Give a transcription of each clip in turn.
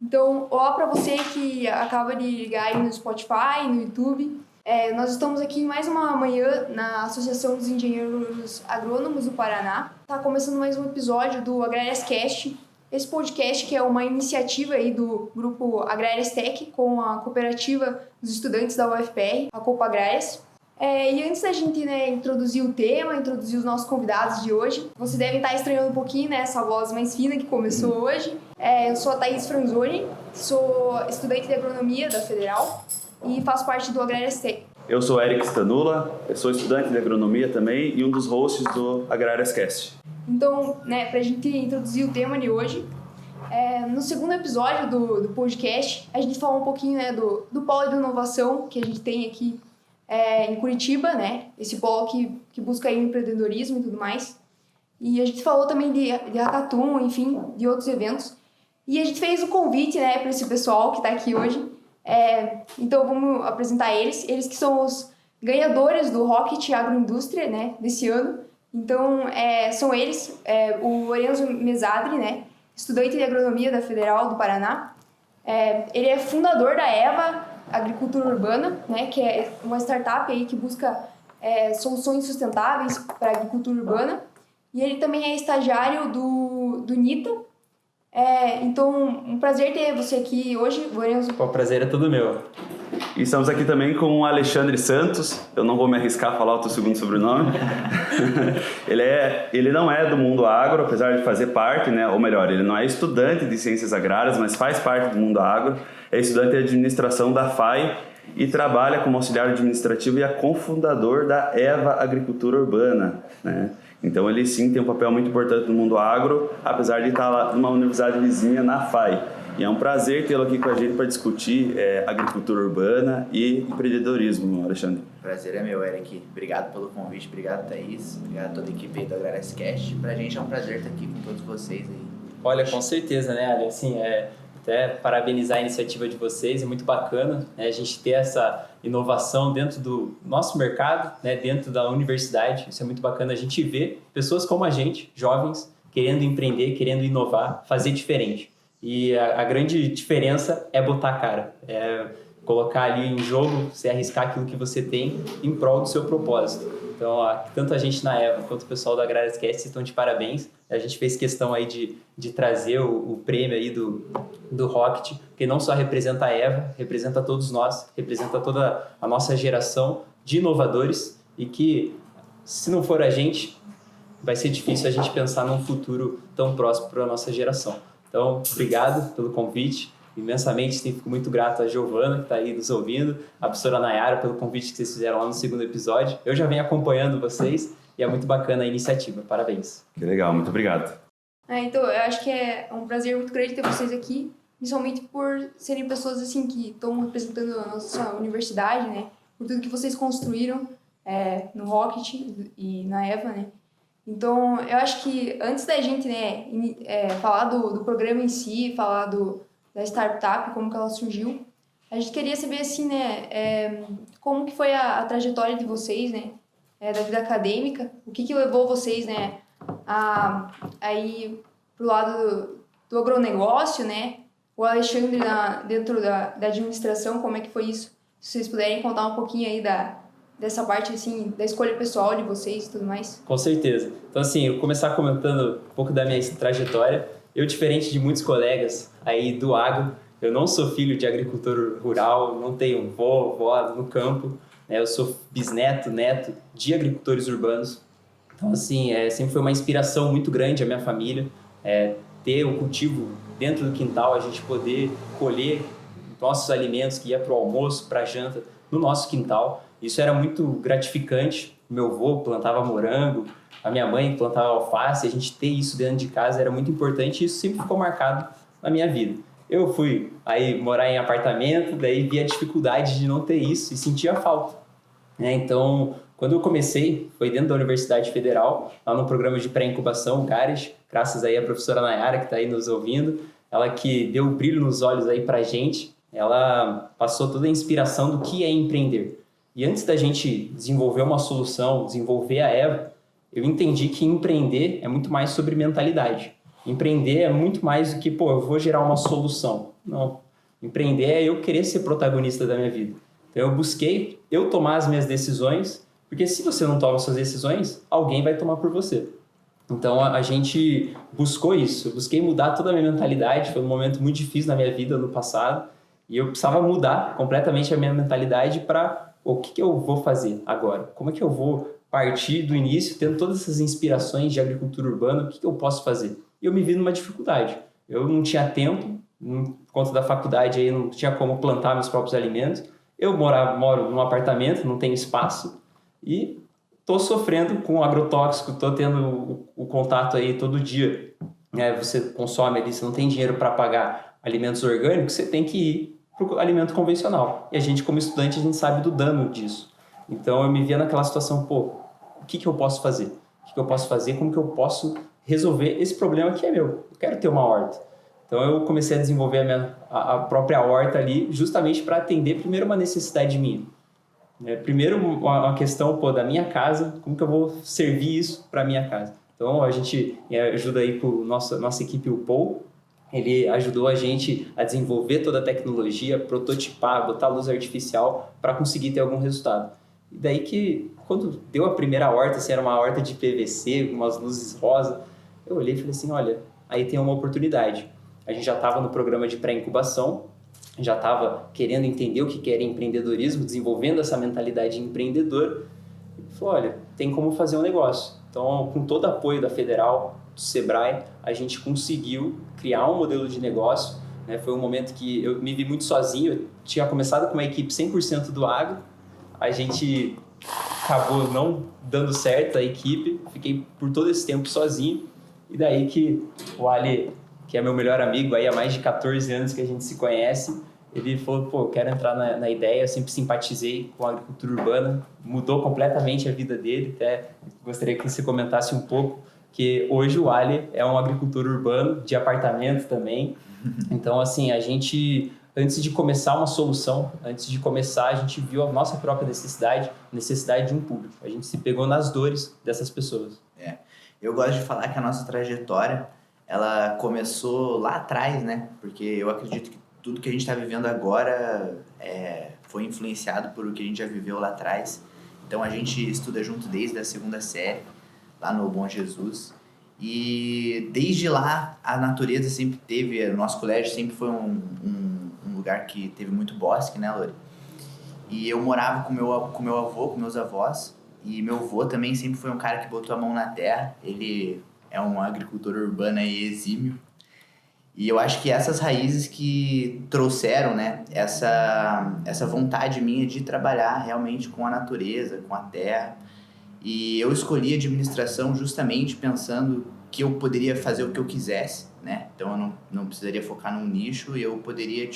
Então, olá para você que acaba de ligar aí no Spotify, no YouTube. Nós estamos aqui mais uma manhã na Associação dos Engenheiros Agrônomos do Paraná. Está começando mais um episódio do Agrárias Cast. Esse podcast que é uma iniciativa aí do grupo Agrárias Tech com a cooperativa dos estudantes da UFPR, a Copa Agrárias. E antes da gente introduzir o tema, introduzir os nossos convidados de hoje, vocês devem estar estranhando um pouquinho essa voz mais fina que começou hoje. Eu sou a Thaís Franzoni, sou estudante de agronomia da Federal e faço parte do Agrárias Tech. Eu sou Eric Stanula, eu sou estudante de agronomia também e um dos hosts do Agrárias Cast. Então, para a gente introduzir o tema de hoje, no segundo episódio do podcast, a gente falou um pouquinho do polo de inovação que a gente tem aqui em Curitiba, esse polo que busca aí empreendedorismo e tudo mais. E a gente falou também de hackathon, enfim, de outros eventos. E a gente fez o convite para esse pessoal que está aqui hoje. Então vamos apresentar eles que são os ganhadores do Rocket Agroindústria desse ano. Então são eles, o Lorenzo Mesadri, estudante de agronomia da Federal do Paraná. Ele é fundador da EVA Agricultura Urbana, que é uma startup aí que busca soluções sustentáveis para a agricultura urbana. E ele também é estagiário do NITA. Então, um prazer ter você aqui hoje, Lorenzo. O prazer é todo meu. E estamos aqui também com o Alexandre Santos. Eu não vou me arriscar a falar o teu segundo sobrenome. Ele não é do mundo agro, apesar de fazer parte, ou melhor, ele não é estudante de ciências agrárias, mas faz parte do mundo agro. É estudante de administração da FAI e trabalha como auxiliar administrativo e é cofundador da EVA Agricultura Urbana, Então ele sim tem um papel muito importante no mundo agro, apesar de estar lá numa universidade vizinha na FAI. E é um prazer tê-lo aqui com a gente para discutir agricultura urbana e empreendedorismo, Alexandre. Prazer é meu, Eric. Obrigado pelo convite, obrigado, Thaís, obrigado a toda a equipe aí do Agrárias Cast. Pra gente é um prazer estar aqui com todos vocês aí. Olha, com certeza, Ali? Assim, até parabenizar a iniciativa de vocês, é muito bacana a gente ter essa inovação dentro do nosso mercado, dentro da universidade. Isso é muito bacana a gente ver pessoas como a gente, jovens, querendo empreender, querendo inovar, fazer diferente. E a grande diferença é botar a cara, colocar ali em jogo, se arriscar aquilo que você tem em prol do seu propósito. Então, tanto a gente na EVA quanto o pessoal do Agrárias Cast estão de parabéns. A gente fez questão aí de trazer o prêmio aí do Rocket, que não só representa a EVA, representa todos nós, representa toda a nossa geração de inovadores e que, se não for a gente, vai ser difícil a gente pensar num futuro tão próximo para a nossa geração. Então, obrigado pelo convite. Imensamente, fico muito grato a Giovana, que está aí nos ouvindo, a professora Nayara, pelo convite que vocês fizeram lá no segundo episódio. Eu já venho acompanhando vocês e é muito bacana a iniciativa. Parabéns. Que legal, muito obrigado. Então, eu acho que é um prazer muito grande ter vocês aqui, principalmente por serem pessoas assim que estão representando a nossa universidade, por tudo que vocês construíram no Rocket e na EVA, Então, eu acho que antes da gente falar do programa em si, falar da startup, como que ela surgiu, a gente queria saber assim, como que foi a trajetória de vocês, da vida acadêmica, o que levou vocês, a ir pro lado do agronegócio, o Alexandre dentro da administração, como é que foi isso? Se vocês puderem contar um pouquinho aí dessa parte, assim, da escolha pessoal de vocês e tudo mais. Com certeza. Então, assim, eu vou começar comentando um pouco da minha trajetória. Eu, diferente de muitos colegas aí do agro, eu não sou filho de agricultor rural, não tenho vó no campo, eu sou bisneto, neto de agricultores urbanos. Então, assim, sempre foi uma inspiração muito grande a minha família, ter o cultivo dentro do quintal, a gente poder colher nossos alimentos que ia para o almoço, para a janta, no nosso quintal. Isso era muito gratificante. Meu avô plantava morango, a minha mãe plantava alface, a gente ter isso dentro de casa era muito importante e isso sempre ficou marcado na minha vida. Eu fui aí morar em apartamento, daí vi a dificuldade de não ter isso e sentia falta. Então, quando eu comecei, foi dentro da Universidade Federal, lá no programa de pré-incubação, GARES, graças aí à professora Nayara que está aí nos ouvindo, ela que deu um brilho nos olhos aí pra gente, ela passou toda a inspiração do que é empreender. E antes da gente desenvolver uma solução, desenvolver a EVA, eu entendi que empreender é muito mais sobre mentalidade. Empreender é muito mais do que, eu vou gerar uma solução. Não. Empreender é eu querer ser protagonista da minha vida. Então eu busquei tomar as minhas decisões, porque se você não toma suas decisões, alguém vai tomar por você. Então a gente buscou isso, eu busquei mudar toda a minha mentalidade, foi um momento muito difícil na minha vida no passado, e eu precisava mudar completamente a minha mentalidade para o que eu vou fazer agora? Como é que eu vou partir do início, tendo todas essas inspirações de agricultura urbana, o que eu posso fazer? E eu me vi numa dificuldade, eu não tinha tempo, por conta da faculdade aí não tinha como plantar meus próprios alimentos, eu moro num apartamento, não tenho espaço, e estou sofrendo com agrotóxico, estou tendo o contato aí todo dia. Você consome ali, você não tem dinheiro para pagar alimentos orgânicos, você tem que ir para o alimento convencional. E a gente, como estudante, a gente sabe do dano disso. Então eu me via naquela situação, o que eu posso fazer? O que eu posso fazer? Como que eu posso resolver esse problema que é meu? Eu quero ter uma horta. Então eu comecei a desenvolver a própria horta ali, justamente para atender primeiro uma necessidade minha. Primeiro, uma questão da minha casa, como que eu vou servir isso para a minha casa? Então, a gente ajuda aí com nossa equipe, o Paul, ele ajudou a gente a desenvolver toda a tecnologia, prototipar, botar luz artificial para conseguir ter algum resultado. E daí que, quando deu a primeira horta, assim, era uma horta de PVC, com umas luzes rosa, eu olhei e falei assim, olha, aí tem uma oportunidade. A gente já estava no programa de pré-incubação, já estava querendo entender o que era empreendedorismo, desenvolvendo essa mentalidade empreendedora, e falou, olha, tem como fazer um negócio. Então, com todo o apoio da Federal, do Sebrae, a gente conseguiu criar um modelo de negócio. Foi um momento que eu me vi muito sozinho, eu tinha começado com uma equipe 100% do agro, a gente acabou não dando certo a equipe, fiquei por todo esse tempo sozinho, e daí que o Ali, que é meu melhor amigo, aí há mais de 14 anos que a gente se conhece, ele falou, eu quero entrar na ideia, eu sempre simpatizei com a agricultura urbana, mudou completamente a vida dele, até gostaria que você comentasse um pouco, que hoje o Ali é um agricultor urbano, de apartamento também, então assim, a gente, antes de começar uma solução, antes de começar, a gente viu a nossa própria necessidade de um público, a gente se pegou nas dores dessas pessoas. Eu gosto de falar que a nossa trajetória, ela começou lá atrás, né, porque eu acredito que tudo que a gente está vivendo agora foi influenciado por o que a gente já viveu lá atrás. Então, a gente estuda junto desde a 2ª série, lá no Bom Jesus. E desde lá, a natureza sempre teve... O nosso colégio sempre foi um lugar que teve muito bosque, né, Lori? E eu morava com meu avô, com meus avós. E meu avô também sempre foi um cara que botou a mão na terra. Ele é um agricultor urbano aí exímio. E eu acho que essas raízes que trouxeram, né, essa vontade minha de trabalhar realmente com a natureza, com a terra. E eu escolhi a administração justamente pensando que eu poderia fazer o que eu quisesse, né? Então eu não precisaria focar num nicho e eu poderia,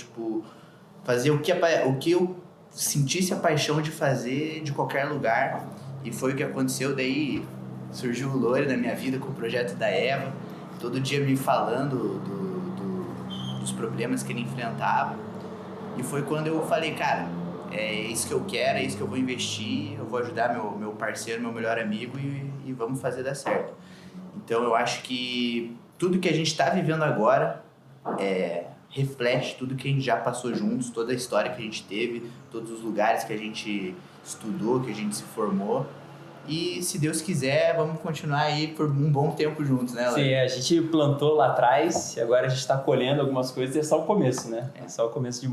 fazer o que eu sentisse a paixão de fazer de qualquer lugar. E foi o que aconteceu, daí surgiu o Lore na minha vida com o projeto da Eva, todo dia me falando dos problemas que ele enfrentava. E foi quando eu falei, cara, é isso que eu quero, é isso que eu vou investir, eu vou ajudar meu parceiro, meu melhor amigo e vamos fazer dar certo. Então eu acho que tudo que a gente está vivendo agora reflete tudo que a gente já passou juntos, toda a história que a gente teve, todos os lugares que a gente estudou, que a gente se formou. E se Deus quiser, vamos continuar aí por um bom tempo juntos, né, Léo? Sim, a gente plantou lá atrás e agora a gente está colhendo algumas coisas e é só o começo, né? É só o começo de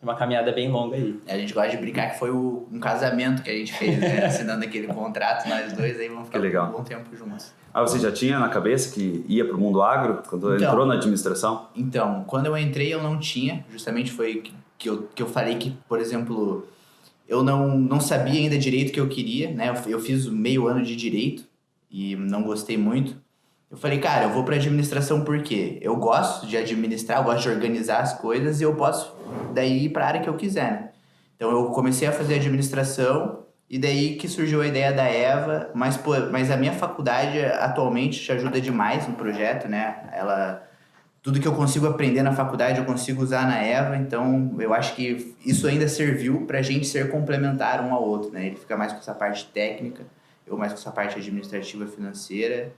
uma caminhada bem longa aí. A gente gosta de brincar que foi um casamento que a gente fez, né? Assinando aquele contrato, nós dois aí vamos ficar por um bom tempo juntos. Você já tinha na cabeça que ia para o mundo agro quando entrou na administração? Então, quando eu entrei eu não tinha, justamente foi que eu falei que, por exemplo... Eu não sabia ainda direito o que eu queria, né? Eu fiz meio ano de direito e não gostei muito. Eu falei, cara, eu vou para administração porque eu gosto de administrar, eu gosto de organizar as coisas e eu posso daí ir para a área que eu quiser, né? Então eu comecei a fazer administração e daí que surgiu a ideia da Eva, mas a minha faculdade atualmente te ajuda demais no projeto, né? Tudo que eu consigo aprender na faculdade eu consigo usar na Eva, então eu acho que isso ainda serviu para a gente ser complementar um ao outro, né? Ele fica mais com essa parte técnica eu mais com essa parte administrativa financeira,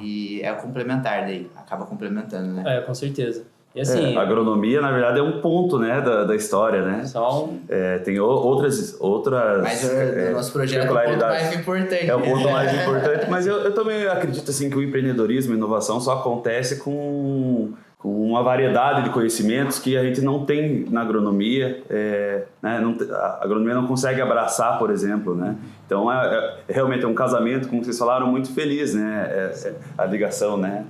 e é complementar daí, acaba complementando, né? Com certeza. E assim, a agronomia, na verdade, é um ponto, né, da história, né? Tem outras Mas o nosso projeto é o ponto mais importante. É o ponto mais importante, mas eu também acredito assim, que o empreendedorismo e inovação só acontece com uma variedade de conhecimentos que a gente não tem na agronomia, né? A agronomia não consegue abraçar, por exemplo, né? Então, realmente é um casamento, como vocês falaram, muito feliz, né? A ligação, né?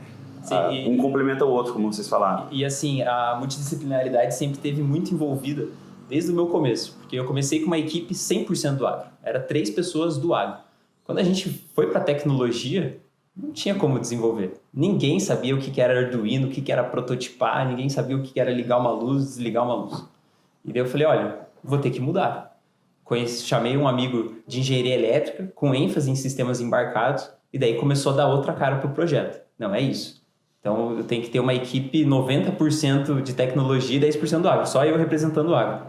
Um complementa o outro, como vocês falaram. E assim, a multidisciplinaridade sempre esteve muito envolvida desde o meu começo, porque eu comecei com uma equipe 100% do agro. Era 3 pessoas do agro. Quando a gente foi para a tecnologia, não tinha como desenvolver. Ninguém sabia o que era Arduino, o que era prototipar, ninguém sabia o que era ligar uma luz, desligar uma luz. E daí eu falei, olha, vou ter que mudar. Chamei um amigo de engenharia elétrica, com ênfase em sistemas embarcados, e daí começou a dar outra cara para o projeto. Não, é isso. Então, eu tenho que ter uma equipe 90% de tecnologia e 10% do agro. Só eu representando o agro.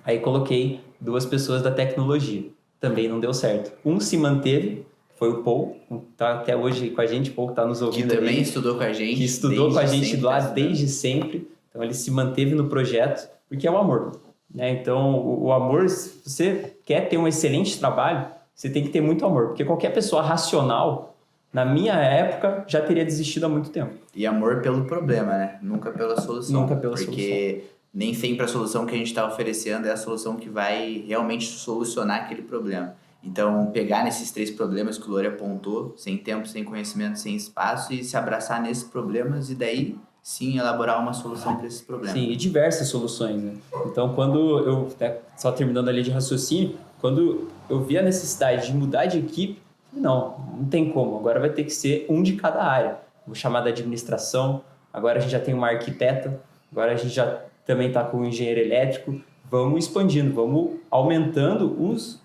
Aí coloquei 2 pessoas da tecnologia. Também não deu certo. Um se manteve, foi o Paul, tá até hoje com a gente, o Paul está nos ouvindo. Que também estudou com a gente. Que estudou com a gente lá desde sempre. Então, ele se manteve no projeto, porque é o amor. Né? Então, o amor, se você quer ter um excelente trabalho, você tem que ter muito amor. Porque qualquer pessoa racional, na minha época, já teria desistido há muito tempo. E amor pelo problema, né? Nunca pela solução. Nunca pela solução. Porque nem sempre a solução que a gente está oferecendo é a solução que vai realmente solucionar aquele problema. Então, pegar nesses 3 problemas que o Lore apontou, sem tempo, sem conhecimento, sem espaço, e se abraçar nesses problemas e daí, sim, elaborar uma solução para esses problemas. Sim, e diversas soluções, né? Então, quando eu, só terminando ali de raciocínio, quando eu vi a necessidade de mudar de equipe, não tem como. Agora vai ter que ser um de cada área. Vou chamar da administração. Agora a gente já tem uma arquiteta. Agora a gente já também está com um engenheiro elétrico. Vamos expandindo, vamos aumentando os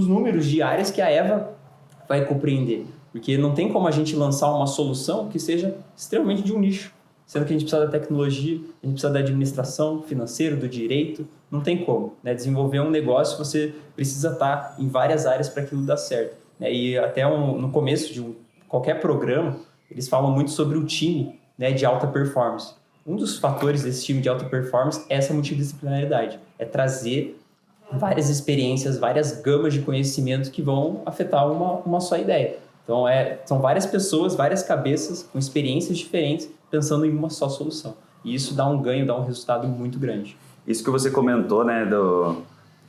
números de áreas que a Eva vai compreender. Porque não tem como a gente lançar uma solução que seja extremamente de um nicho. Sendo que a gente precisa da tecnologia, a gente precisa da administração, financeiro, do direito. Não tem como. Né? Desenvolver um negócio, você precisa estar em várias áreas para aquilo dar certo. E até no começo de qualquer programa, eles falam muito sobre o time, né, de alta performance. Um dos fatores desse time de alta performance é essa multidisciplinaridade. É trazer várias experiências, várias gamas de conhecimento que vão afetar uma só ideia. Então, são várias pessoas, várias cabeças com experiências diferentes pensando em uma só solução. E isso dá um ganho, dá um resultado muito grande. Isso que você comentou, né,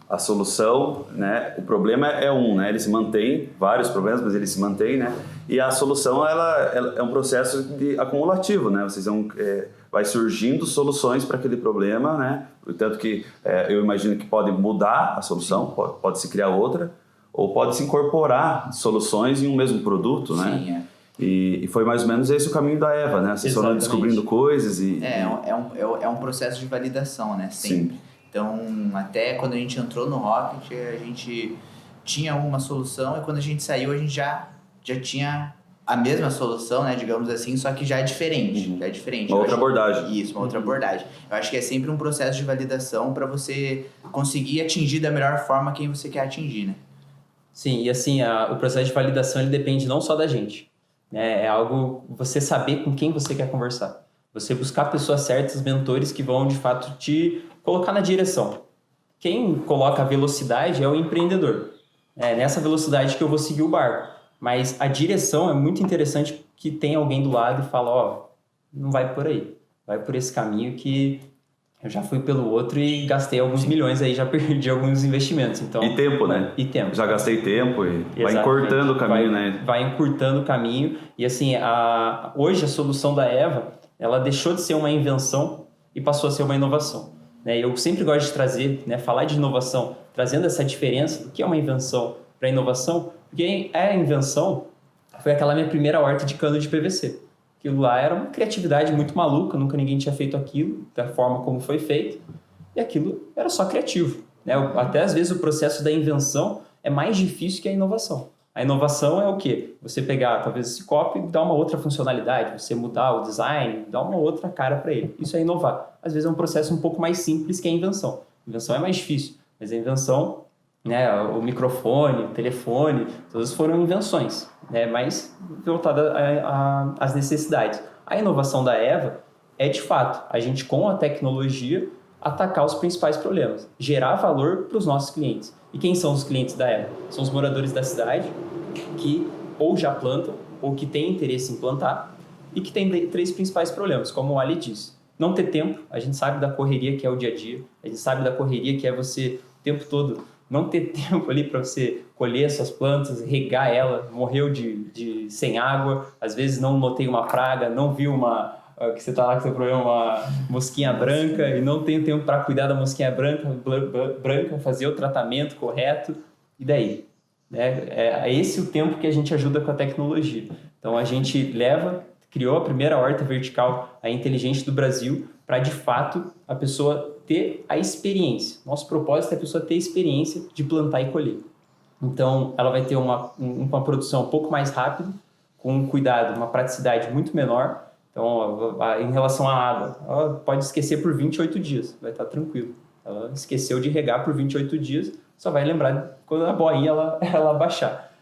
a solução, né? O problema é né? Ele se mantém, vários problemas, mas ele se mantém, né? E a solução, ela é um processo acumulativo, né? Vocês vai surgindo soluções para aquele problema, né? Portanto que eu imagino que pode mudar a solução, pode se criar outra, ou pode se incorporar soluções em um mesmo produto, né? Sim, E foi mais ou menos esse o caminho da Eva, né? Vocês foram descobrindo coisas e... É um processo de validação, né? Sempre. Sim. Então, até quando a gente entrou no Rocket, a gente tinha uma solução e quando a gente saiu, a gente já tinha a mesma solução, né, digamos assim, só que já é diferente. Já é diferente. Uma outra abordagem. Isso, uma outra abordagem. Eu acho que é sempre um processo de validação para você conseguir atingir da melhor forma quem você quer atingir, né? Sim, e assim, o processo de validação ele depende não só da gente. Né? É algo, você saber com quem você quer conversar. Você buscar pessoas certas, mentores que vão, de fato, te colocar na direção. Quem coloca a velocidade é o empreendedor. É nessa velocidade que eu vou seguir o barco. Mas a direção é muito interessante que tem alguém do lado e fala, não vai por aí. Vai por esse caminho que eu já fui pelo outro e gastei alguns milhões aí, já perdi alguns investimentos. Então, e tempo, né? E tempo. Já gastei tempo e vai Exatamente. encurtando o caminho, né? Vai encurtando o caminho. E assim, hoje a solução da Eva, ela deixou de ser uma invenção e passou a ser uma inovação. Eu sempre gosto de trazer, falar de inovação, trazendo essa diferença do que é uma invenção para inovação, porque a invenção foi aquela minha primeira horta de cano de PVC. Aquilo lá era uma criatividade muito maluca, nunca ninguém tinha feito aquilo, da forma como foi feito, e aquilo era só criativo. Até às vezes o processo da invenção é mais difícil que a inovação. A inovação é o quê? Você pegar talvez esse copo e dar uma outra funcionalidade, você mudar o design, dar uma outra cara para ele. Isso é inovar. Às vezes é um processo um pouco mais simples que a invenção. A invenção é mais difícil, mas a invenção né? O microfone, o telefone, todas foram invenções, né? Mas voltada às necessidades. A inovação da Eva é, de fato, a gente com a tecnologia atacar os principais problemas, gerar valor para os nossos clientes. E quem são os clientes da Eva? São os moradores da cidade que ou já plantam ou que têm interesse em plantar e que têm 3 principais problemas, como o Ali disse. Não ter tempo, a gente sabe da correria que é o dia a dia, a gente sabe da correria que é você o tempo todo não ter tempo ali para você colher suas plantas, regar ela, morreu sem água, às vezes não notei uma praga, não viu que você está lá com seu problema, uma mosquinha branca e não tem tempo para cuidar da mosquinha branca, fazer o tratamento correto, e daí? É esse o tempo que a gente ajuda com a tecnologia. Então a gente criou a primeira horta vertical, a inteligente do Brasil, para de fato a pessoa ter a experiência. Nosso propósito é a pessoa ter a experiência de plantar e colher. Então ela vai ter uma produção um pouco mais rápida, com um cuidado, uma praticidade muito menor. Então, em relação à água, ela pode esquecer por 28 dias, vai estar tranquilo. Ela esqueceu de regar por 28 dias, só vai lembrar quando a boinha ela baixar.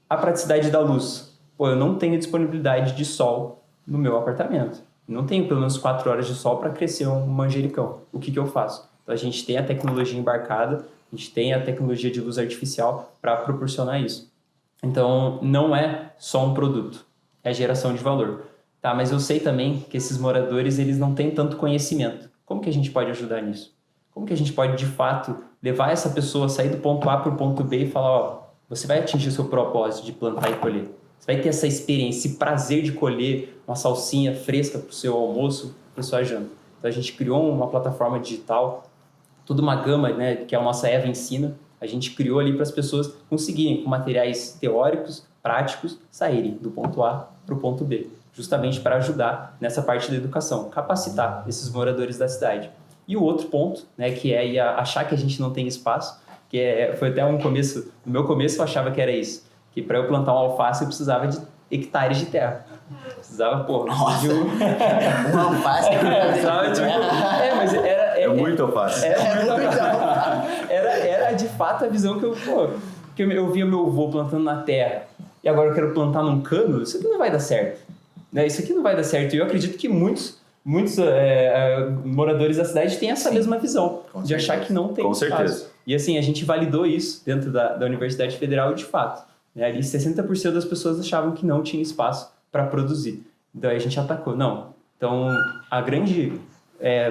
A praticidade da luz. Eu não tenho disponibilidade de sol no meu apartamento. Não tenho pelo menos 4 horas de sol para crescer um manjericão. O que eu faço? Então, a gente tem a tecnologia embarcada, a gente tem a tecnologia de luz artificial para proporcionar isso. Então, não é só um produto, é geração de valor. Tá, mas eu sei também que esses moradores eles não têm tanto conhecimento. Como que a gente pode ajudar nisso? Como que a gente pode, de fato, levar essa pessoa a sair do ponto A para o ponto B e falar, você vai atingir o seu propósito de plantar e colher. Você vai ter essa experiência, esse prazer de colher uma salsinha fresca para o seu almoço, para a sua janta. Então, a gente criou uma plataforma digital, toda uma gama, né, que é a nossa Eva Ensina. A gente criou ali para as pessoas conseguirem, com materiais teóricos, práticos, saírem do ponto A para o ponto B. Justamente para ajudar nessa parte da educação, capacitar esses moradores da cidade. E o outro ponto, né, que é achar que a gente não tem espaço, foi até no meu começo eu achava que era isso, que para eu plantar um alface eu precisava de hectares de terra. Precisava, Nossa, um alface. Mas é muito alface. Era de fato a visão que eu via meu avô plantando na terra. E agora eu quero plantar num cano, isso aqui não vai dar certo. Isso aqui não vai dar certo. E eu acredito que muitos moradores da cidade têm essa mesma visão, de achar que não tem espaço. Certeza. E assim, a gente validou isso dentro da Universidade Federal de fato. Ali 60% das pessoas achavam que não tinha espaço para produzir. Então a gente atacou. Não. Então a grande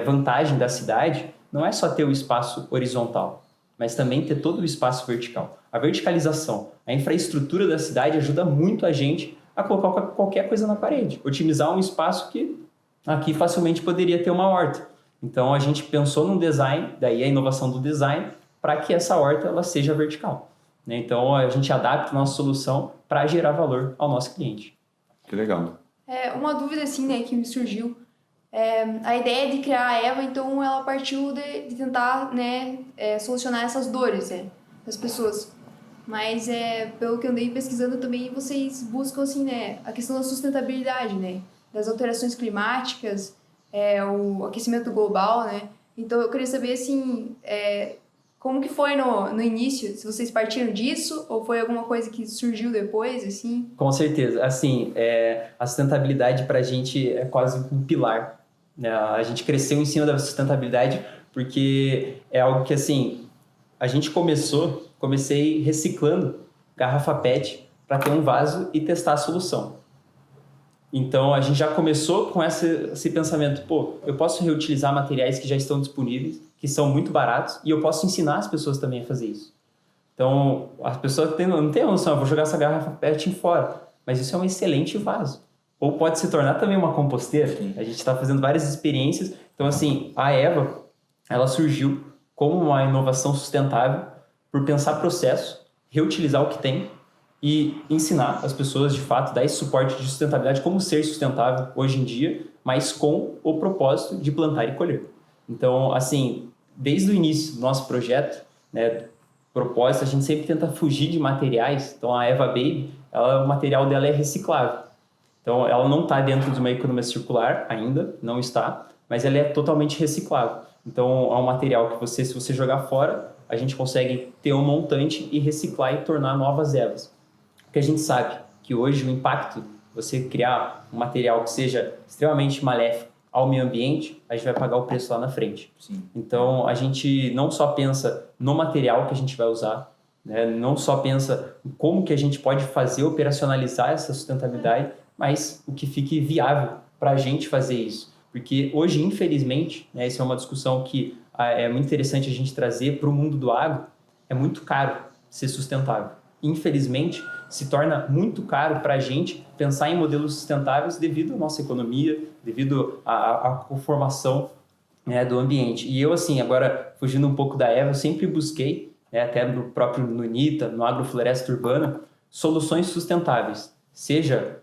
vantagem da cidade não é só ter o espaço horizontal, mas também ter todo o espaço vertical. A verticalização, a infraestrutura da cidade ajuda muito a gente a colocar qualquer coisa na parede, otimizar um espaço que aqui facilmente poderia ter uma horta. Então a gente pensou num design, daí a inovação do design, para que essa horta ela seja vertical. Então a gente adapta a nossa solução para gerar valor ao nosso cliente. Que legal. Uma dúvida assim, né, que me surgiu. A ideia de criar a Eva, então ela partiu de tentar, né, solucionar essas dores, né, das pessoas. Mas pelo que eu andei pesquisando também, vocês buscam assim, né, a questão da sustentabilidade, né, das alterações climáticas, o aquecimento global, né. Então eu queria saber assim, como que foi no início, se vocês partiram disso ou foi alguma coisa que surgiu depois, assim? Com certeza, assim, a sustentabilidade para a gente é quase um pilar, né? A gente cresceu em cima da sustentabilidade porque é algo que assim a gente comecei reciclando garrafa PET para ter um vaso e testar a solução. Então, a gente já começou com esse pensamento, eu posso reutilizar materiais que já estão disponíveis, que são muito baratos, e eu posso ensinar as pessoas também a fazer isso. Então, as pessoas não têm a noção, eu vou jogar essa garrafa PET fora, mas isso é um excelente vaso. Ou pode se tornar também uma composteira. Sim. A gente está fazendo várias experiências. Então, assim, a Eva, ela surgiu como uma inovação sustentável por pensar processo, reutilizar o que tem e ensinar as pessoas, de fato, dar esse suporte de sustentabilidade, como ser sustentável hoje em dia, mas com o propósito de plantar e colher. Então, assim, desde o início do nosso projeto, né, propósito, a gente sempre tenta fugir de materiais. Então, a Eva Baby, o material dela é reciclável. Então, ela não está dentro de uma economia circular ainda, não está, mas ela é totalmente reciclável. Então, é um material que se você jogar fora, a gente consegue ter um montante e reciclar e tornar novas ervas. Porque a gente sabe que hoje o impacto, você criar um material que seja extremamente maléfico ao meio ambiente, a gente vai pagar o preço lá na frente. Sim. Então, a gente não só pensa no material que a gente vai usar, né? Não só pensa em como que a gente pode fazer, operacionalizar essa sustentabilidade, mas o que fique viável para a gente fazer isso. Porque hoje, infelizmente, né, essa é uma discussão que é muito interessante a gente trazer para o mundo do agro, é muito caro ser sustentável. Infelizmente, se torna muito caro para a gente pensar em modelos sustentáveis devido à nossa economia, devido à conformação, né, do ambiente. E eu, assim, agora, fugindo um pouco da EVA, eu sempre busquei, né, até no próprio NUNITA, no Agrofloresta Urbana, soluções sustentáveis, seja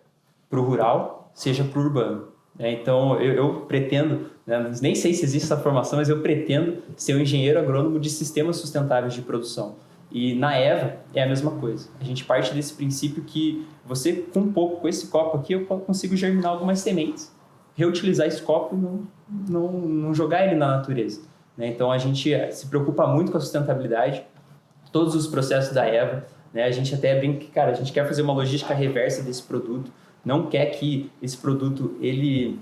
para o rural, seja para o urbano. Então, eu pretendo, né, nem sei se existe essa formação, mas eu pretendo ser um engenheiro agrônomo de sistemas sustentáveis de produção. E na EVA é a mesma coisa. A gente parte desse princípio que você, com esse copo aqui, eu consigo germinar algumas sementes, reutilizar esse copo e não jogar ele na natureza. Então, a gente se preocupa muito com a sustentabilidade, todos os processos da EVA. A gente até brinca que, cara, a gente quer fazer uma logística reversa desse produto, não quer que esse produto ele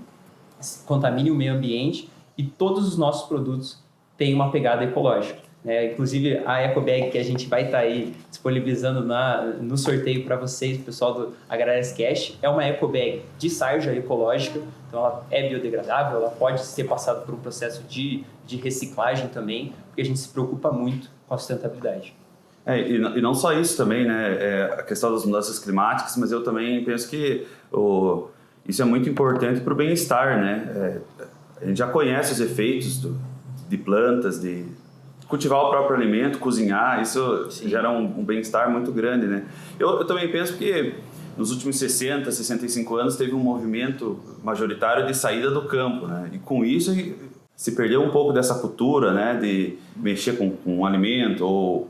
contamine o meio ambiente, e todos os nossos produtos têm uma pegada ecológica. Inclusive a EcoBag que a gente vai estar aí disponibilizando no sorteio para vocês, pessoal do Agrárias Cash, é uma EcoBag de sarja ecológica, então ela é biodegradável, ela pode ser passada por um processo de reciclagem também, porque a gente se preocupa muito com a sustentabilidade. E não só isso também, né? A questão das mudanças climáticas, mas eu também penso que isso é muito importante para o bem-estar, né? A gente já conhece os efeitos de plantas, de cultivar o próprio alimento, cozinhar, isso Sim. gera um bem-estar muito grande, né? Eu também penso que nos últimos 60, 65 anos teve um movimento majoritário de saída do campo, né? E com isso se perdeu um pouco dessa cultura, né? De mexer com um alimento ou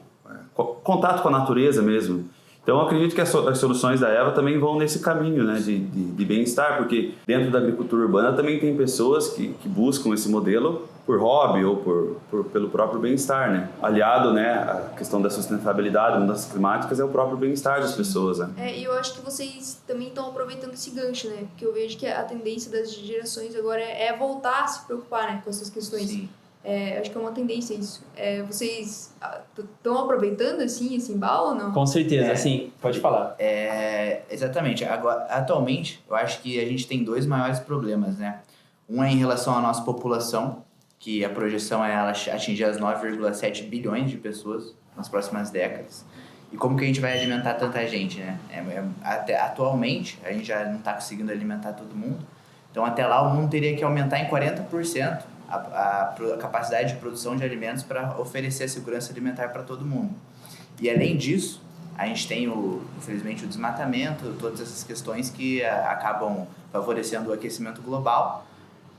contato com a natureza mesmo. Então, eu acredito que as soluções da EVA também vão nesse caminho, né, de bem-estar, porque dentro da agricultura urbana também tem pessoas que buscam esse modelo por hobby ou pelo próprio bem-estar, né? Aliado, né, à questão da sustentabilidade, mudanças climáticas, é o próprio bem-estar das pessoas, né? E eu acho que vocês também estão aproveitando esse gancho, né? Porque eu vejo que a tendência das gerações agora é voltar a se preocupar, né, com essas questões. Sim. Acho que é uma tendência isso. Vocês estão aproveitando assim esse embalo ou não? Com certeza, assim, pode falar. Exatamente. Agora, atualmente, eu acho que a gente tem dois maiores problemas, né? Um é em relação à nossa população, que a projeção é ela atingir as 9,7 bilhões de pessoas nas próximas décadas. E como que a gente vai alimentar tanta gente, né? Até atualmente, a gente já não está conseguindo alimentar todo mundo. Então, até lá, o mundo teria que aumentar em 40% a capacidade de produção de alimentos para oferecer a segurança alimentar para todo mundo. E além disso, a gente tem, infelizmente, o desmatamento, todas essas questões que acabam favorecendo o aquecimento global.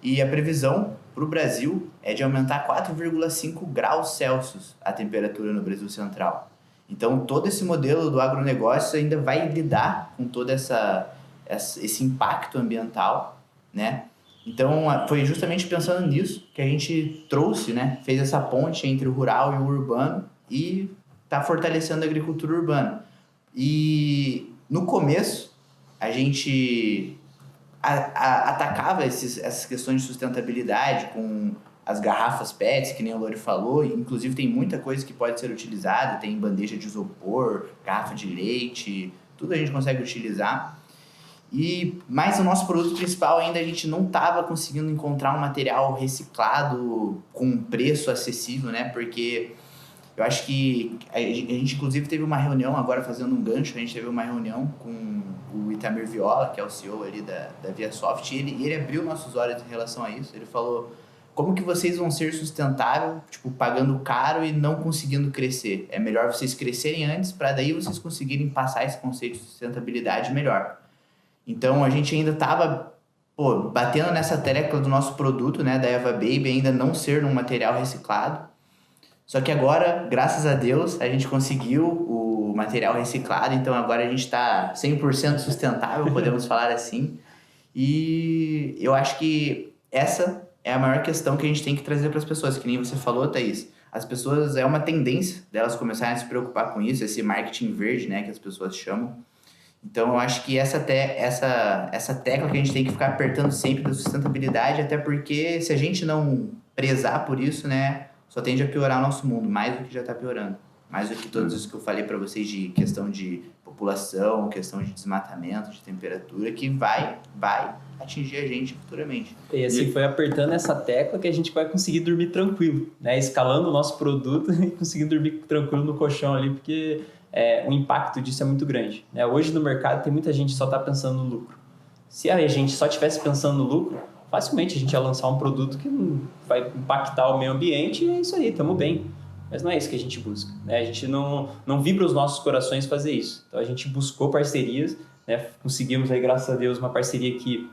E a previsão para o Brasil é de aumentar 4,5 graus Celsius a temperatura no Brasil Central. Então, todo esse modelo do agronegócio ainda vai lidar com todo esse impacto ambiental, né? Então, foi justamente pensando nisso que a gente trouxe, né? Fez essa ponte entre o rural e o urbano e está fortalecendo a agricultura urbana. E no começo, a gente atacava essas questões de sustentabilidade com as garrafas PETs, que nem o Lori falou. Inclusive, tem muita coisa que pode ser utilizada. Tem bandeja de isopor, garrafa de leite, tudo a gente consegue utilizar. Mas o nosso produto principal ainda a gente não estava conseguindo encontrar um material reciclado com preço acessível, né? Porque eu acho que a gente inclusive teve uma reunião agora, fazendo um gancho, a gente teve uma reunião com o Itamir Viola, que é o CEO ali da ViaSoft, e ele abriu nossos olhos em relação a isso. Ele falou: como que vocês vão ser sustentáveis, pagando caro e não conseguindo crescer? É melhor vocês crescerem antes, para daí vocês conseguirem passar esse conceito de sustentabilidade melhor. Então, a gente ainda estava batendo nessa tecla do nosso produto, né, da Eva Baby, ainda não ser um material reciclado. Só que agora, graças a Deus, a gente conseguiu o material reciclado, então agora a gente está 100% sustentável, podemos falar assim. E eu acho que essa é a maior questão que a gente tem que trazer para as pessoas, que nem você falou, Thaís. as pessoas, é uma tendência delas começarem a se preocupar com isso, esse marketing verde, né, que as pessoas chamam. Então, eu acho que essa tecla que a gente tem que ficar apertando sempre da sustentabilidade, até porque se a gente não prezar por isso, né, só tende a piorar o nosso mundo, mais do que já está piorando. Mais do que todos isso que eu falei para vocês de questão de população, questão de desmatamento, de temperatura, que vai atingir a gente futuramente. E assim, foi apertando essa tecla que a gente vai conseguir dormir tranquilo, né? Escalando o nosso produto e conseguindo dormir tranquilo no colchão ali, porque o impacto disso é muito grande, né? Hoje no mercado tem muita gente que só está pensando no lucro. Se a gente só estivesse pensando no lucro, facilmente a gente ia lançar um produto que não vai impactar o meio ambiente e é isso aí, estamos bem. Mas não é isso que a gente busca, né? A gente não vibra os nossos corações fazer isso. Então a gente buscou parcerias, né? Conseguimos aí, graças a Deus, uma parceria que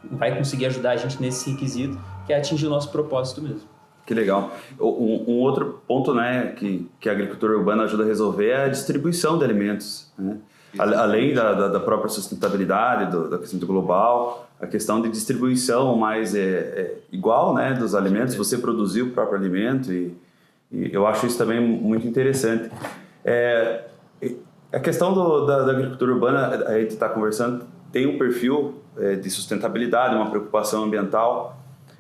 vai conseguir ajudar a gente nesse requisito, que é atingir o nosso propósito mesmo. Que legal. Um outro ponto, né, que a agricultura urbana ajuda a resolver é a distribuição de alimentos, né? Além da própria sustentabilidade, da questão do global, a questão de distribuição mais igual, né, dos alimentos, você produzir o próprio alimento e eu acho isso também muito interessante. A questão da agricultura urbana, a gente está conversando, tem um perfil de sustentabilidade, uma preocupação ambiental,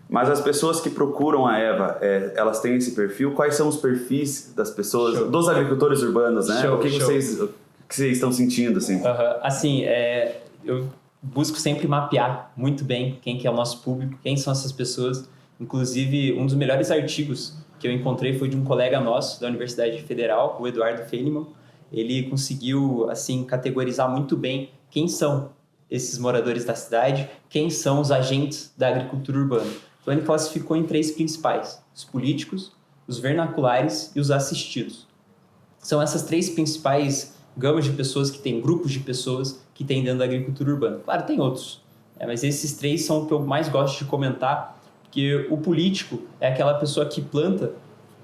mas as pessoas que procuram a EVA, elas têm esse perfil? Quais são os perfis das pessoas, Show. Dos agricultores urbanos, né? Show, o que show. vocês estão sentindo, assim? Assim, eu busco sempre mapear muito bem quem que é o nosso público, quem são essas pessoas. Inclusive, um dos melhores artigos que eu encontrei foi de um colega nosso da Universidade Federal, o Eduardo Feynman. Ele conseguiu, assim, categorizar muito bem quem são esses moradores da cidade, quem são os agentes da agricultura urbana. Então, ele classificou em 3 principais: os políticos, os vernaculares e os assistidos. São essas 3 principais gamas de pessoas que tem, grupos de pessoas que tem dentro da agricultura urbana. Claro, tem outros, mas esses 3 são o que eu mais gosto de comentar, porque o político é aquela pessoa que planta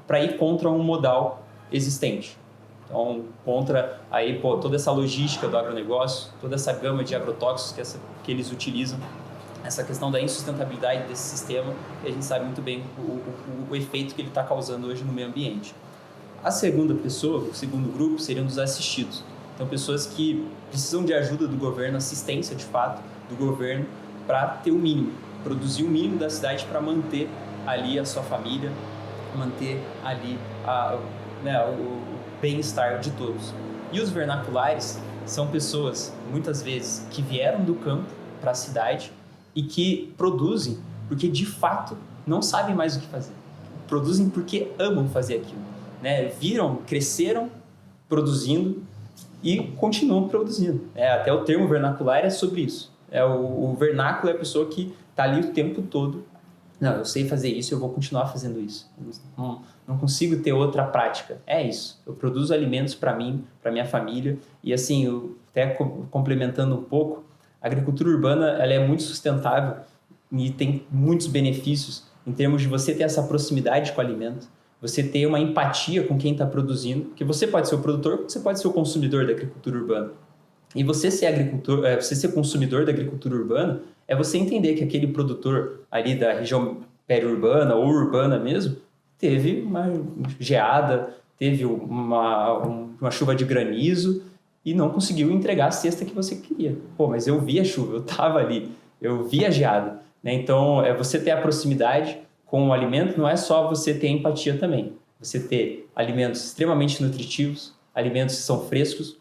para ir contra um modal existente. Então, contra aí, toda essa logística do agronegócio, toda essa gama de agrotóxicos que eles utilizam, essa questão da insustentabilidade desse sistema, e a gente sabe muito bem o efeito que ele está causando hoje no meio ambiente. A segunda pessoa, o segundo grupo, seriam dos assistidos. Então, pessoas que precisam de ajuda do governo, assistência, de fato, do governo, para ter o mínimo, produzir o mínimo da cidade para manter ali a sua família, manter ali o bem-estar de todos. E os vernaculares são pessoas, muitas vezes, que vieram do campo para a cidade e que produzem porque, de fato, não sabem mais o que fazer. Produzem porque amam fazer aquilo, né? Viram, cresceram produzindo e continuam produzindo. Até o termo vernacular é sobre isso. O vernáculo é a pessoa que está ali o tempo todo. Não, eu sei fazer isso, eu vou continuar fazendo isso. Não consigo ter outra prática. É isso. Eu produzo alimentos para mim, para minha família. E assim, até complementando um pouco, a agricultura urbana ela é muito sustentável e tem muitos benefícios em termos de você ter essa proximidade com o alimento, você ter uma empatia com quem está produzindo, que você pode ser o produtor, você pode ser o consumidor da agricultura urbana. E você ser agricultor, você ser consumidor da agricultura urbana, é você entender que aquele produtor ali da região periurbana ou urbana mesmo, teve uma geada, teve uma chuva de granizo e não conseguiu entregar a cesta que você queria. Pô, mas eu vi a chuva, eu estava ali, eu vi a geada, né? Então, você ter a proximidade com o alimento não é só você ter empatia também. Você ter alimentos extremamente nutritivos, alimentos que são frescos,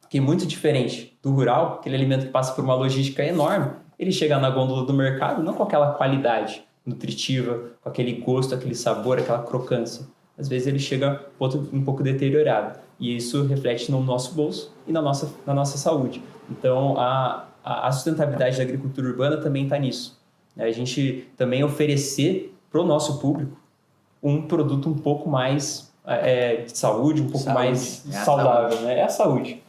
que é muito diferente do rural, aquele alimento que passa por uma logística enorme, ele chega na gôndola do mercado não com aquela qualidade nutritiva, com aquele gosto, aquele sabor, aquela crocância. Às vezes ele chega um pouco deteriorado. E isso reflete no nosso bolso e na nossa saúde. Então, a sustentabilidade da agricultura urbana também está nisso. A gente também oferecer para o nosso público um produto um pouco mais de saúde, um pouco mais saudável. Né? É a saúde.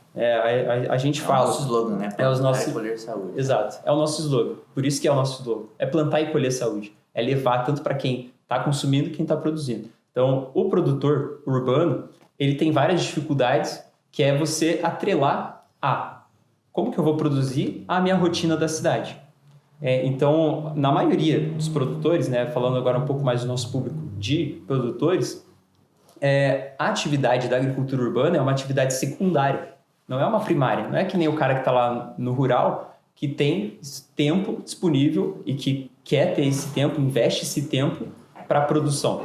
A gente fala... É o nosso slogan, né? Plantar e colher saúde. Exato. É o nosso slogan. Por isso que é o nosso slogan. É plantar e colher saúde. É levar tanto para quem está consumindo quem está produzindo. Então, o produtor urbano, ele tem várias dificuldades, que é você atrelar como que eu vou produzir a minha rotina da cidade. Então, na maioria dos produtores, né, falando agora um pouco mais do nosso público de produtores, a atividade da agricultura urbana é uma atividade secundária, não é uma primária. Não é que nem o cara que está lá no rural, que tem tempo disponível e que quer ter esse tempo, investe esse tempo para a produção.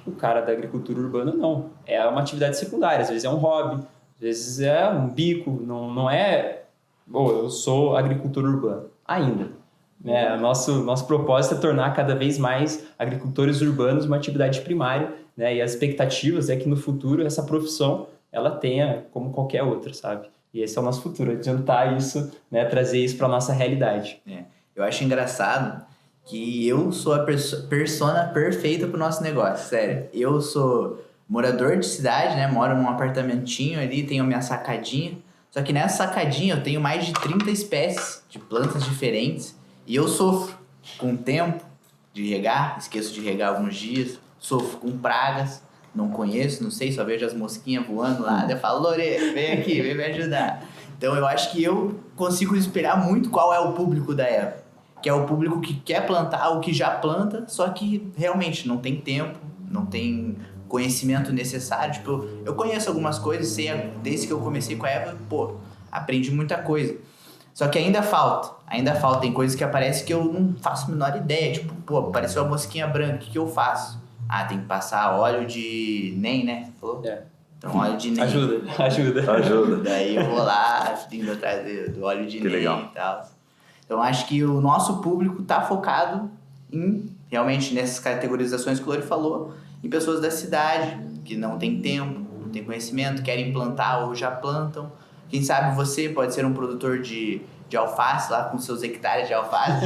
O cara da agricultura urbana não. É uma atividade secundária, às vezes é um hobby, às vezes é um bico, não é... eu sou agricultor urbano, ainda. Né? Nosso propósito é tornar cada vez mais agricultores urbanos uma atividade primária, né? E as expectativas é que no futuro essa profissão ela tenha como qualquer outra, sabe? E esse é o nosso futuro, adiantar isso, né? Trazer isso para a nossa realidade. Eu acho engraçado que eu sou a persona perfeita pro nosso negócio, sério. Eu sou morador de cidade, né? Moro num apartamentinho ali, tenho minha sacadinha. Só que nessa sacadinha eu tenho mais de 30 espécies de plantas diferentes e eu sofro com o tempo de regar, esqueço de regar alguns dias, sofro com pragas, não conheço, não sei, só vejo as mosquinhas voando lá, daí eu falo, Lore, vem aqui, vem me ajudar. Então eu acho que eu consigo esperar muito qual é o público da Eva. Que é o público que quer plantar ou que já planta, só que realmente não tem tempo, não tem conhecimento necessário. Tipo, eu conheço algumas coisas, sei desde que eu comecei com a Eva, aprendi muita coisa. Só que ainda falta, tem coisas que aparecem que eu não faço a menor ideia. Tipo, apareceu uma mosquinha branca, o que eu faço? Tem que passar óleo de NEM, né? Falou? Então, óleo de NEM. Ajuda. Daí eu vou lá, indo atrás do óleo de NEM legal. e tal. Então, acho que o nosso público está focado realmente nessas categorizações que o Lore falou, em pessoas da cidade que não tem tempo, não tem conhecimento, querem plantar ou já plantam. Quem sabe você pode ser um produtor de alface lá com seus hectares de alface.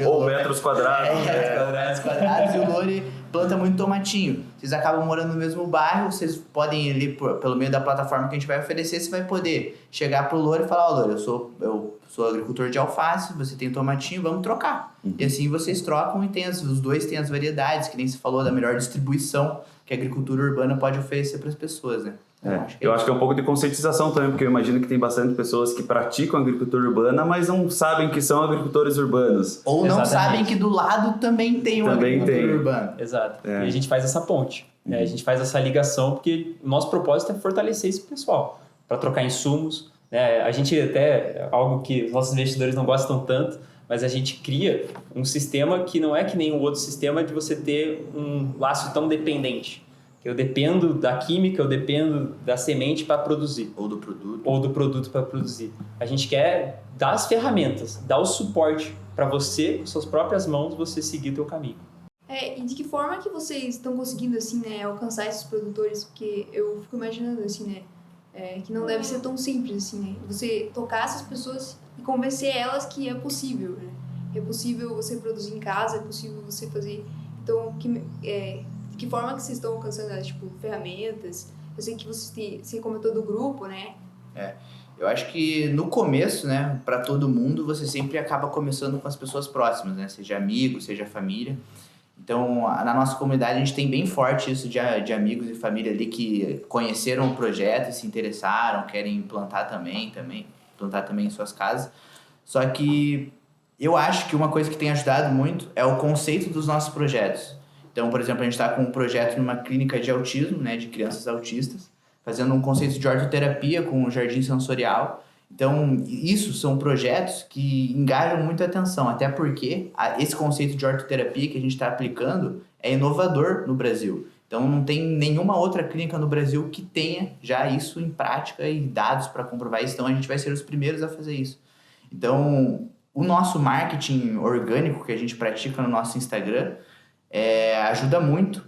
Ou metros quadrados. Metros quadrados, e o Lore planta muito tomatinho. Vocês acabam morando no mesmo bairro, vocês podem ir pelo meio da plataforma que a gente vai oferecer, você vai poder chegar pro Lore e falar, Lore, eu sou agricultor de alface, você tem tomatinho, vamos trocar. E assim vocês trocam e os dois têm as variedades, que nem se falou da melhor distribuição que a agricultura urbana pode oferecer para as pessoas, né? Eu acho que é um pouco de conscientização também, porque eu imagino que tem bastante pessoas que praticam agricultura urbana, mas não sabem que são agricultores urbanos. Ou não sabem que do lado também tem um agricultor urbano. Exato. E a gente faz essa ponte, né? A gente faz essa ligação, porque o nosso propósito é fortalecer esse pessoal, para trocar insumos, né? A gente até, algo que os nossos investidores não gostam tanto, mas a gente cria um sistema que não é que nem o outro sistema de você ter um laço tão dependente. Eu dependo da química, eu dependo da semente para produzir. Ou do produto. Ou do produto para produzir. A gente quer dar as ferramentas, dar o suporte para você, com suas próprias mãos, você seguir o teu caminho. E de que forma que vocês estão conseguindo, assim, né, alcançar esses produtores? Porque eu fico imaginando, assim, né, que não deve ser tão simples, assim, né? Você tocar essas pessoas e convencer elas que é possível, né? É possível você produzir em casa, é possível você fazer... Então, de que forma que vocês estão alcançando as, tipo, ferramentas? Eu sei que você comentou do grupo, né? Eu acho que no começo, né, para todo mundo, você sempre acaba começando com as pessoas próximas, né? Seja amigo, seja família. Então, na nossa comunidade, a gente tem bem forte isso de amigos e família ali que conheceram o projeto e se interessaram, querem plantar também em suas casas. Só que eu acho que uma coisa que tem ajudado muito é o conceito dos nossos projetos. Então, por exemplo, a gente está com um projeto numa clínica de autismo, né, de crianças autistas, fazendo um conceito de ortoterapia com um jardim sensorial. Então, isso são projetos que engajam muito a atenção, até porque esse conceito de ortoterapia que a gente está aplicando é inovador no Brasil. Então, não tem nenhuma outra clínica no Brasil que tenha já isso em prática e dados para comprovar isso. Então, a gente vai ser os primeiros a fazer isso. Então, o nosso marketing orgânico que a gente pratica no nosso Instagram ajuda muito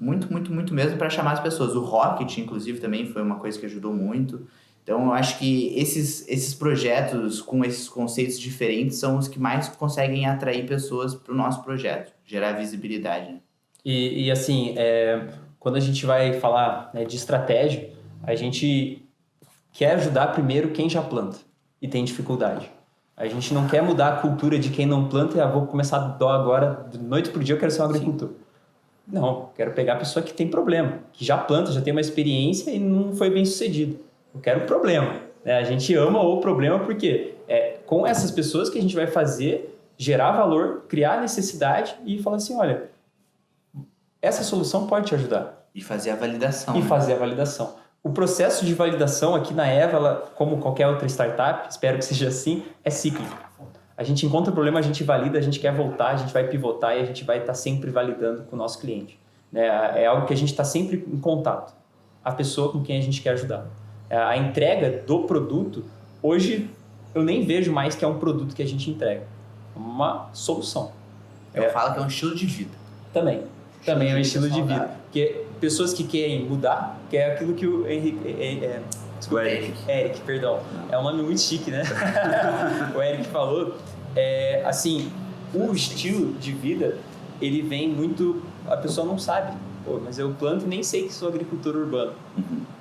mesmo para chamar as pessoas. O Rocket, inclusive, também foi uma coisa que ajudou muito. Então, eu acho que esses projetos com esses conceitos diferentes são os que mais conseguem atrair pessoas para o nosso projeto, gerar visibilidade. Né? E assim, quando a gente vai falar, né, de estratégia, a gente quer ajudar primeiro quem já planta e tem dificuldade. A gente não quer mudar a cultura de quem não planta e vou começar a dó agora, de noite pro dia eu quero ser um agricultor. Sim. Não, quero pegar a pessoa que tem problema, que já planta, já tem uma experiência e não foi bem sucedido. Eu quero o problema. Né? A gente ama o problema porque com essas pessoas que a gente vai fazer, gerar valor, criar necessidade e falar assim, olha, essa solução pode te ajudar. E fazer a validação. E né? fazer a validação. O processo de validação aqui na Eva, ela, como qualquer outra startup, espero que seja assim, é cíclico. A gente encontra o problema, a gente valida, a gente quer voltar, a gente vai pivotar e a gente vai estar sempre validando com o nosso cliente. Né? É algo que a gente está sempre em contato. A pessoa com quem a gente quer ajudar. A entrega do produto, hoje eu nem vejo mais que é um produto que a gente entrega. É uma solução. Eu falo que é um estilo de vida. Também é um estilo de vida. saudável. Porque pessoas que querem mudar, que é aquilo que o Henrique... O Eric. Perdão. É um nome muito chique, né? O Eric falou. Assim, o estilo de vida, ele vem muito... A pessoa não sabe. Pô, mas eu planto e nem sei que sou agricultor urbano.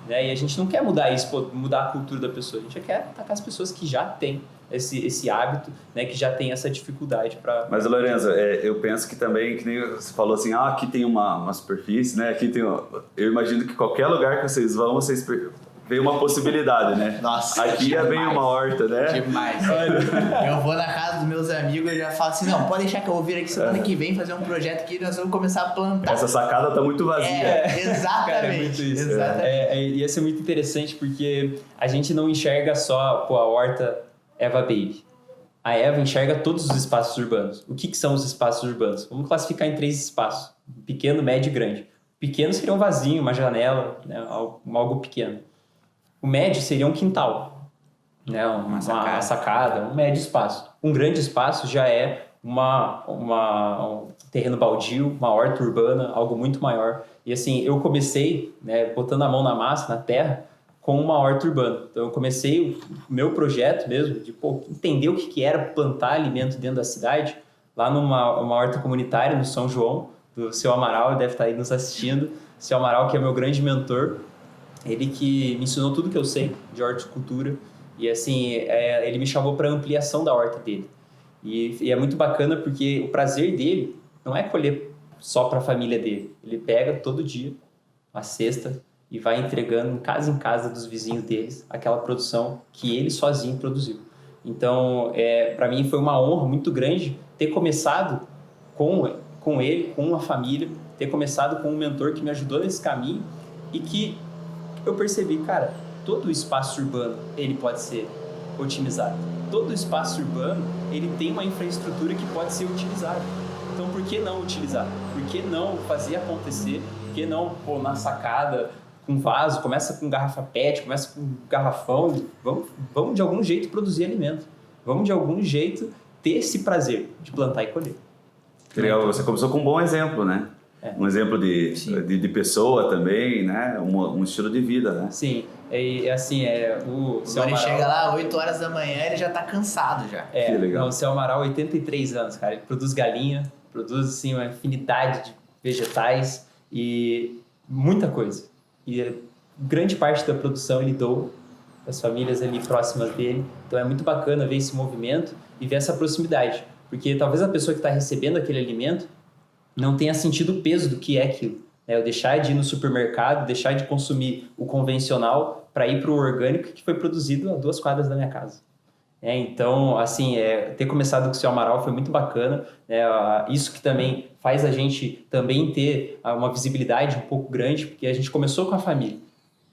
Né? E a gente não quer mudar isso, mudar a cultura da pessoa. A gente quer atacar as pessoas que já têm esse hábito, né? Que já têm essa dificuldade para... Mas, Lorenzo, eu penso que também, que nem você falou assim, aqui tem uma superfície, né? Aqui tem eu imagino que qualquer lugar que vocês vão, vocês veem uma possibilidade, né? Nossa, aqui demais. vem uma horta, né? Demais. Eu vou na casa dos meus amigos e já falo assim, não, pode deixar que eu vou vir aqui semana que vem fazer um projeto que nós vamos começar a plantar. Essa sacada tá muito vazia. Exatamente. Cara, é muito isso. Exatamente. Ia ser muito interessante porque a gente não enxerga só a horta Eva Baby. A Eva enxerga todos os espaços urbanos. O que são os espaços urbanos? Vamos classificar em 3 espaços. Pequeno, médio e grande. Pequeno seria um vasinho, uma janela, né? Algo pequeno. O médio seria um quintal, né? uma sacada, um médio espaço. Um grande espaço já é um terreno baldio, uma horta urbana, algo muito maior. E assim, eu comecei, né, botando a mão na massa, na terra, com uma horta urbana. Então eu comecei o meu projeto mesmo, de entender o que era plantar alimento dentro da cidade, lá uma horta comunitária no São João, do Seu Amaral, ele deve estar aí nos assistindo. Seu Amaral, que é meu grande mentor, ele que me ensinou tudo que eu sei de horticultura. E assim, ele me chamou para ampliação da horta dele. E é muito bacana porque o prazer dele não é colher só para a família dele. Ele pega todo dia a cesta e vai entregando em casa dos vizinhos deles aquela produção que ele sozinho produziu. Então, para mim foi uma honra muito grande ter começado com ele, com uma família, ter começado com um mentor que me ajudou nesse caminho e que eu percebi, cara, todo o espaço urbano ele pode ser otimizado. Todo o espaço urbano ele tem uma infraestrutura que pode ser utilizada. Então, por que não utilizar? Por que não fazer acontecer? Por que não pôr na sacada com vaso? Começa com garrafa PET, começa com garrafão. Vamos de algum jeito produzir alimento. Vamos de algum jeito ter esse prazer de plantar e colher. Legal, você começou com um bom exemplo, né? Um exemplo de pessoa também, né? Um estilo de vida, né? Sim, assim, o Seu Quando ele Amaral... chega lá 8 horas da manhã, ele já tá cansado já. Que legal. O Seu Amaral, 83 anos, cara. Ele produz galinha, produz, assim, uma infinidade de vegetais e muita coisa. E grande parte da produção ele doa as famílias ali próximas dele. Então é muito bacana ver esse movimento e ver essa proximidade. Porque talvez a pessoa que está recebendo aquele alimento não tenha sentido o peso do que é aquilo. Eu deixar de ir no supermercado, deixar de consumir o convencional para ir para o orgânico que foi produzido a 2 quadras da minha casa. Então, assim, ter começado com o Seu Amaral foi muito bacana. Isso que também faz a gente também ter uma visibilidade um pouco grande, porque a gente começou com a família.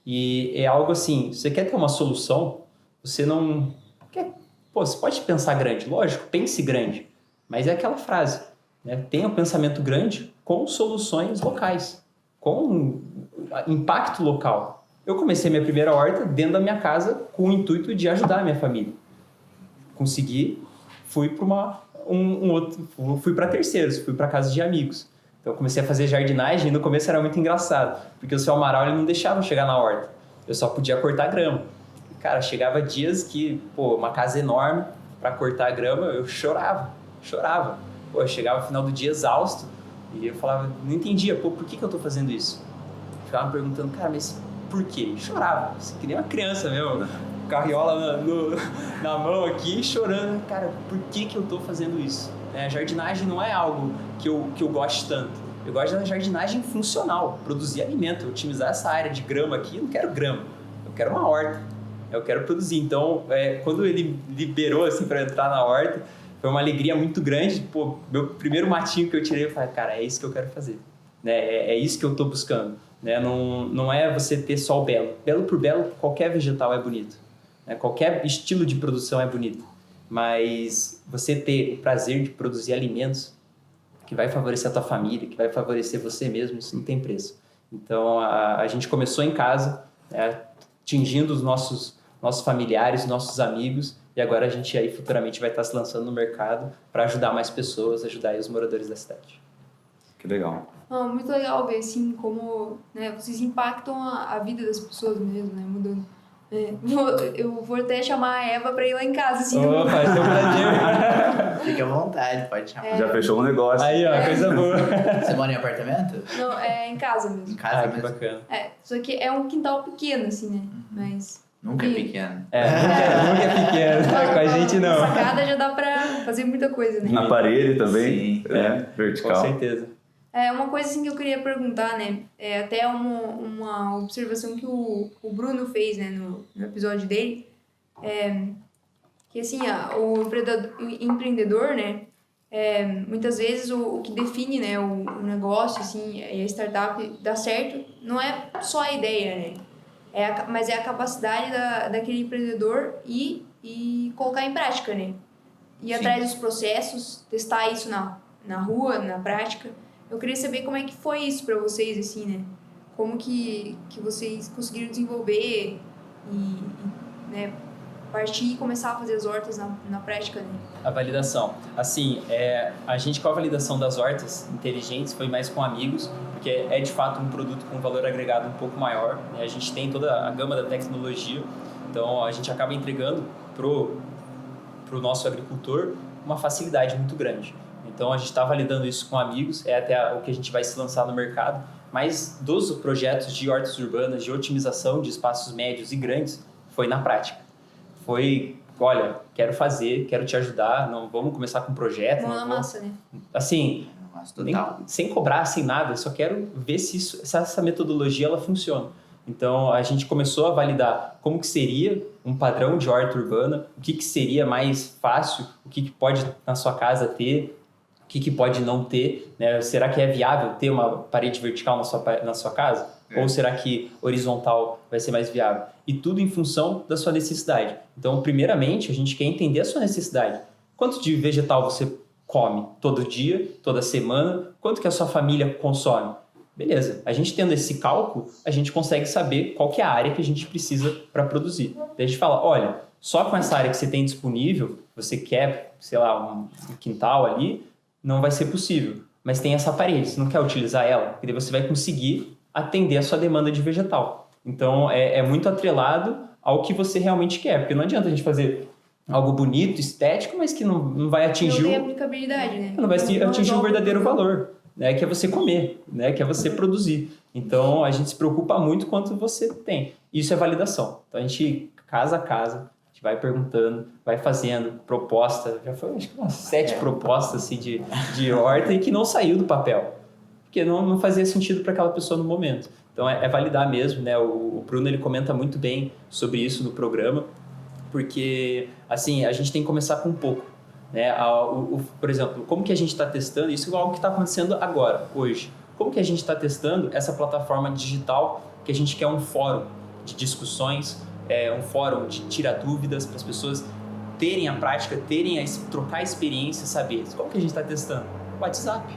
E é algo assim, você quer ter uma solução, você não quer... você pode pensar grande, lógico, pense grande, mas é aquela frase, né? Tenha um pensamento grande com soluções locais, com impacto local. Eu comecei minha primeira horta dentro da minha casa com o intuito de ajudar a minha família. Consegui, fui para fui para terceiros, fui para casa de amigos. Então eu comecei a fazer jardinagem e no começo era muito engraçado, porque o Seu Amaral ele não deixava eu chegar na horta, eu só podia cortar grama. Cara, chegava dias que, uma casa enorme, para cortar a grama, eu chorava. Eu chegava no final do dia exausto e eu falava, não entendia, por que eu tô fazendo isso? Eu ficava me perguntando, cara, mas por quê? Chorava, que nem uma criança mesmo, carriola na mão aqui, chorando, cara, por que eu tô fazendo isso? A jardinagem não é algo que eu goste tanto. Eu gosto da jardinagem funcional, produzir alimento, otimizar essa área de grama aqui, eu não quero grama, eu quero uma horta. Eu quero produzir. Então, quando ele liberou assim, para entrar na horta, foi uma alegria muito grande. Meu primeiro matinho que eu tirei, eu falei, cara, é isso que eu quero fazer. Né? É isso que eu estou buscando. né? Não é você ter só o belo. Belo por belo, qualquer vegetal é bonito, né? Qualquer estilo de produção é bonito. Mas você ter o prazer de produzir alimentos que vai favorecer a tua família, que vai favorecer você mesmo, isso não tem preço. Então, a gente começou em casa, né, atingindo os nossos familiares, nossos amigos, e agora a gente aí futuramente vai estar se lançando no mercado para ajudar mais pessoas, ajudar aí os moradores da cidade. Que legal. Muito legal ver, assim, como, né, vocês impactam a vida das pessoas mesmo, né, mudando. Eu vou até chamar a Eva pra ir lá em casa, assim. Opa, vai ser um prazer. Fique à vontade, pode chamar. Já fechou um negócio. Aí, ó, coisa boa. Você mora em apartamento? Não, é em casa Em mesmo. casa Que mesmo? bacana. Só que é um quintal pequeno, assim, né, mas... Nunca é Sim. pequeno. Nunca é pequeno, com a gente não. Na sacada já dá pra fazer muita coisa, né? Na parede também, Sim. vertical. Com certeza. Uma coisa assim que eu queria perguntar, né? É até uma observação que o Bruno fez, né, no episódio dele. Que assim, o empreendedor, né? Muitas vezes o que define, né, o negócio, assim, e a startup dar certo, não é só a ideia, né? Mas é a capacidade daquele empreendedor e colocar em prática, né? Ir Sim. atrás dos processos, testar isso na rua, na prática. Eu queria saber como é que foi isso para vocês, assim, né? Como que vocês conseguiram desenvolver e né, partir e começar a fazer as hortas na prática, né? A validação. Assim, a gente com a validação das hortas inteligentes foi mais com amigos, porque é de fato um produto com valor agregado um pouco maior, né? A gente tem toda a gama da tecnologia, então a gente acaba entregando pro nosso agricultor uma facilidade muito grande. Então a gente está validando isso com amigos, é até o que a gente vai se lançar no mercado, mas dos projetos de hortas urbanas, de otimização de espaços médios e grandes, foi na prática. Foi, olha, quero fazer, quero te ajudar, não vamos começar com um projeto. Mão na massa, né? Assim, Mas total. sem cobrar, sem nada, só quero ver se essa metodologia ela funciona. Então a gente começou a validar como que seria um padrão de horta urbana, o que seria mais fácil, o que pode na sua casa ter, o que pode não ter, né? Será que é viável ter uma parede vertical na sua casa? Ou será que horizontal vai ser mais viável? E tudo em função da sua necessidade. Então, primeiramente, a gente quer entender a sua necessidade. Quanto de vegetal você come todo dia, toda semana? Quanto que a sua família consome? Beleza, a gente tendo esse cálculo, a gente consegue saber qual que é a área que a gente precisa para produzir. Daí a gente fala, olha, só com essa área que você tem disponível, você quer, sei lá, um quintal ali, não vai ser possível. Mas tem essa parede, você não quer utilizar ela? E daí você vai conseguir atender a sua demanda de vegetal. Então, é muito atrelado ao que você realmente quer, porque não adianta a gente fazer algo bonito, estético, mas que não vai atingir Não tem aplicabilidade, né? não vai atingir o resolve verdadeiro valor, né? Que é você comer, né? Que é você produzir. Então, a gente se preocupa muito quanto você tem. Isso é validação. Então, a gente, casa a casa, a gente vai perguntando, vai fazendo proposta. Já foi, acho que umas 7 propostas assim, de horta e que não saiu do papel. Porque não fazia sentido para aquela pessoa no momento. Então, é validar mesmo, né? O Bruno, ele comenta muito bem sobre isso no programa, porque, assim, a gente tem que começar com um pouco, né? Por exemplo, como que a gente está testando? Isso é algo que está acontecendo agora, hoje. Como que a gente está testando essa plataforma digital que a gente quer um fórum de discussões, um fórum de tirar dúvidas para as pessoas terem a prática, trocar experiência, saber. Como que a gente está testando? WhatsApp.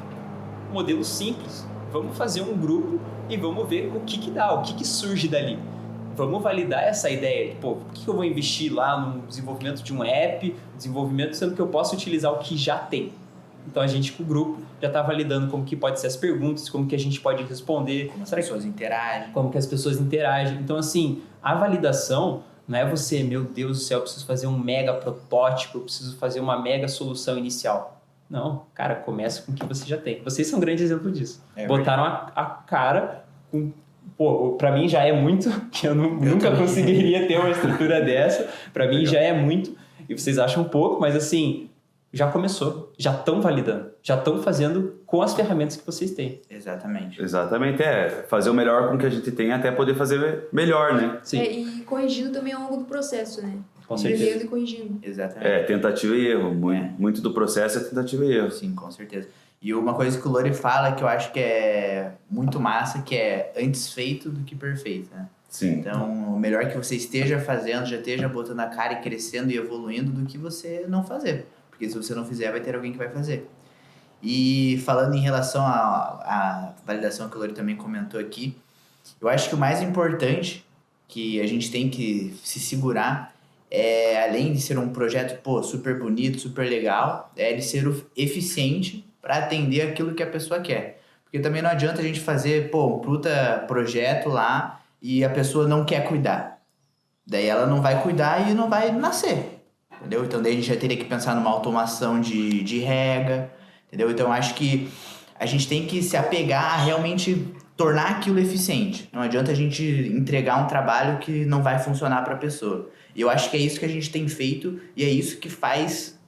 Modelo simples. Vamos fazer um grupo e vamos ver o que dá, o que surge dali. Vamos validar essa ideia. Pô, por que eu vou investir lá no desenvolvimento de um app, sendo que eu posso utilizar o que já tem? Então, a gente, com o grupo, já está validando como que pode ser as perguntas, como que a gente pode responder. Como as pessoas interagem. Como que as pessoas interagem. Então, assim, a validação não é você, meu Deus do céu, eu preciso fazer um mega protótipo, eu preciso fazer uma mega solução inicial. Não, cara, começa com o que você já tem. Vocês são um grande exemplo disso. Botaram a cara com... Pô, pra mim já é muito, que eu nunca conseguiria ter uma estrutura dessa. Pra mim já é muito, e vocês acham pouco, mas assim, já começou, já estão validando, já estão fazendo com as ferramentas que vocês têm. Exatamente. Exatamente, fazer o melhor com o que a gente tem até poder fazer melhor, né? Sim. E corrigindo também ao longo do processo, né? Com certeza. Aprendendo e corrigindo. Exatamente. Tentativa e erro. Muito do processo é tentativa e erro. Sim, com certeza. E uma coisa que o Lori fala que eu acho que é muito massa, que é antes feito do que perfeito, né? Sim. Então, o melhor que você esteja fazendo, já esteja botando a cara e crescendo e evoluindo do que você não fazer. Porque se você não fizer, vai ter alguém que vai fazer. E falando em relação à validação que o Lori também comentou aqui, eu acho que o mais importante que a gente tem que se segurar é, além de ser um projeto, super bonito, super legal, é ele ser eficiente para atender aquilo que a pessoa quer. Porque também não adianta a gente fazer, um puta projeto lá e a pessoa não quer cuidar. Daí ela não vai cuidar e não vai nascer, entendeu? Então daí a gente já teria que pensar numa automação de rega, entendeu? Então acho que a gente tem que se apegar a realmente tornar aquilo eficiente. Não adianta a gente entregar um trabalho que não vai funcionar para a pessoa. E eu acho que é isso que a gente tem feito e é isso que faz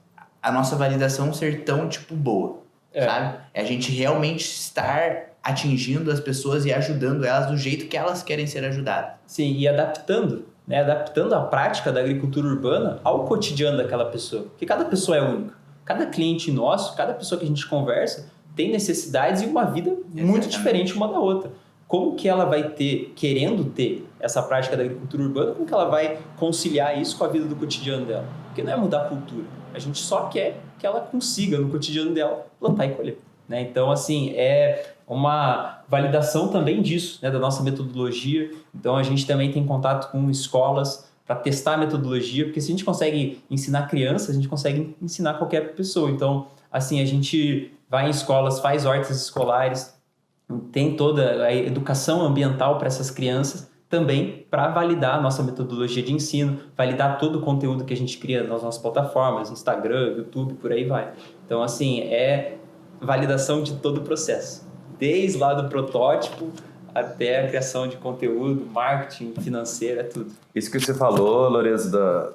a nossa validação ser tão, boa, sabe? É a gente realmente estar atingindo as pessoas e ajudando elas do jeito que elas querem ser ajudadas. Sim, e adaptando, né? Adaptando a prática da agricultura urbana ao cotidiano daquela pessoa. Porque cada pessoa é única. Cada cliente nosso, cada pessoa que a gente conversa, tem necessidades e uma vida muito diferente uma da outra. Como que ela vai querendo ter essa prática da agricultura urbana, como que ela vai conciliar isso com a vida do cotidiano dela? Porque não é mudar a cultura, a gente só quer que ela consiga, no cotidiano dela, plantar e colher, né? Então, assim, é uma validação também disso, né, da nossa metodologia. Então, a gente também tem contato com escolas para testar a metodologia, porque se a gente consegue ensinar crianças, a gente consegue ensinar qualquer pessoa. Então, assim, a gente vai em escolas, faz hortas escolares, tem toda a educação ambiental para essas crianças também para validar a nossa metodologia de ensino, validar todo o conteúdo que a gente cria nas nossas plataformas, Instagram, YouTube, por aí vai. Então, assim, é validação de todo o processo, desde lá do protótipo até a criação de conteúdo, marketing, financeiro, é tudo. Isso que você falou, Lourenço,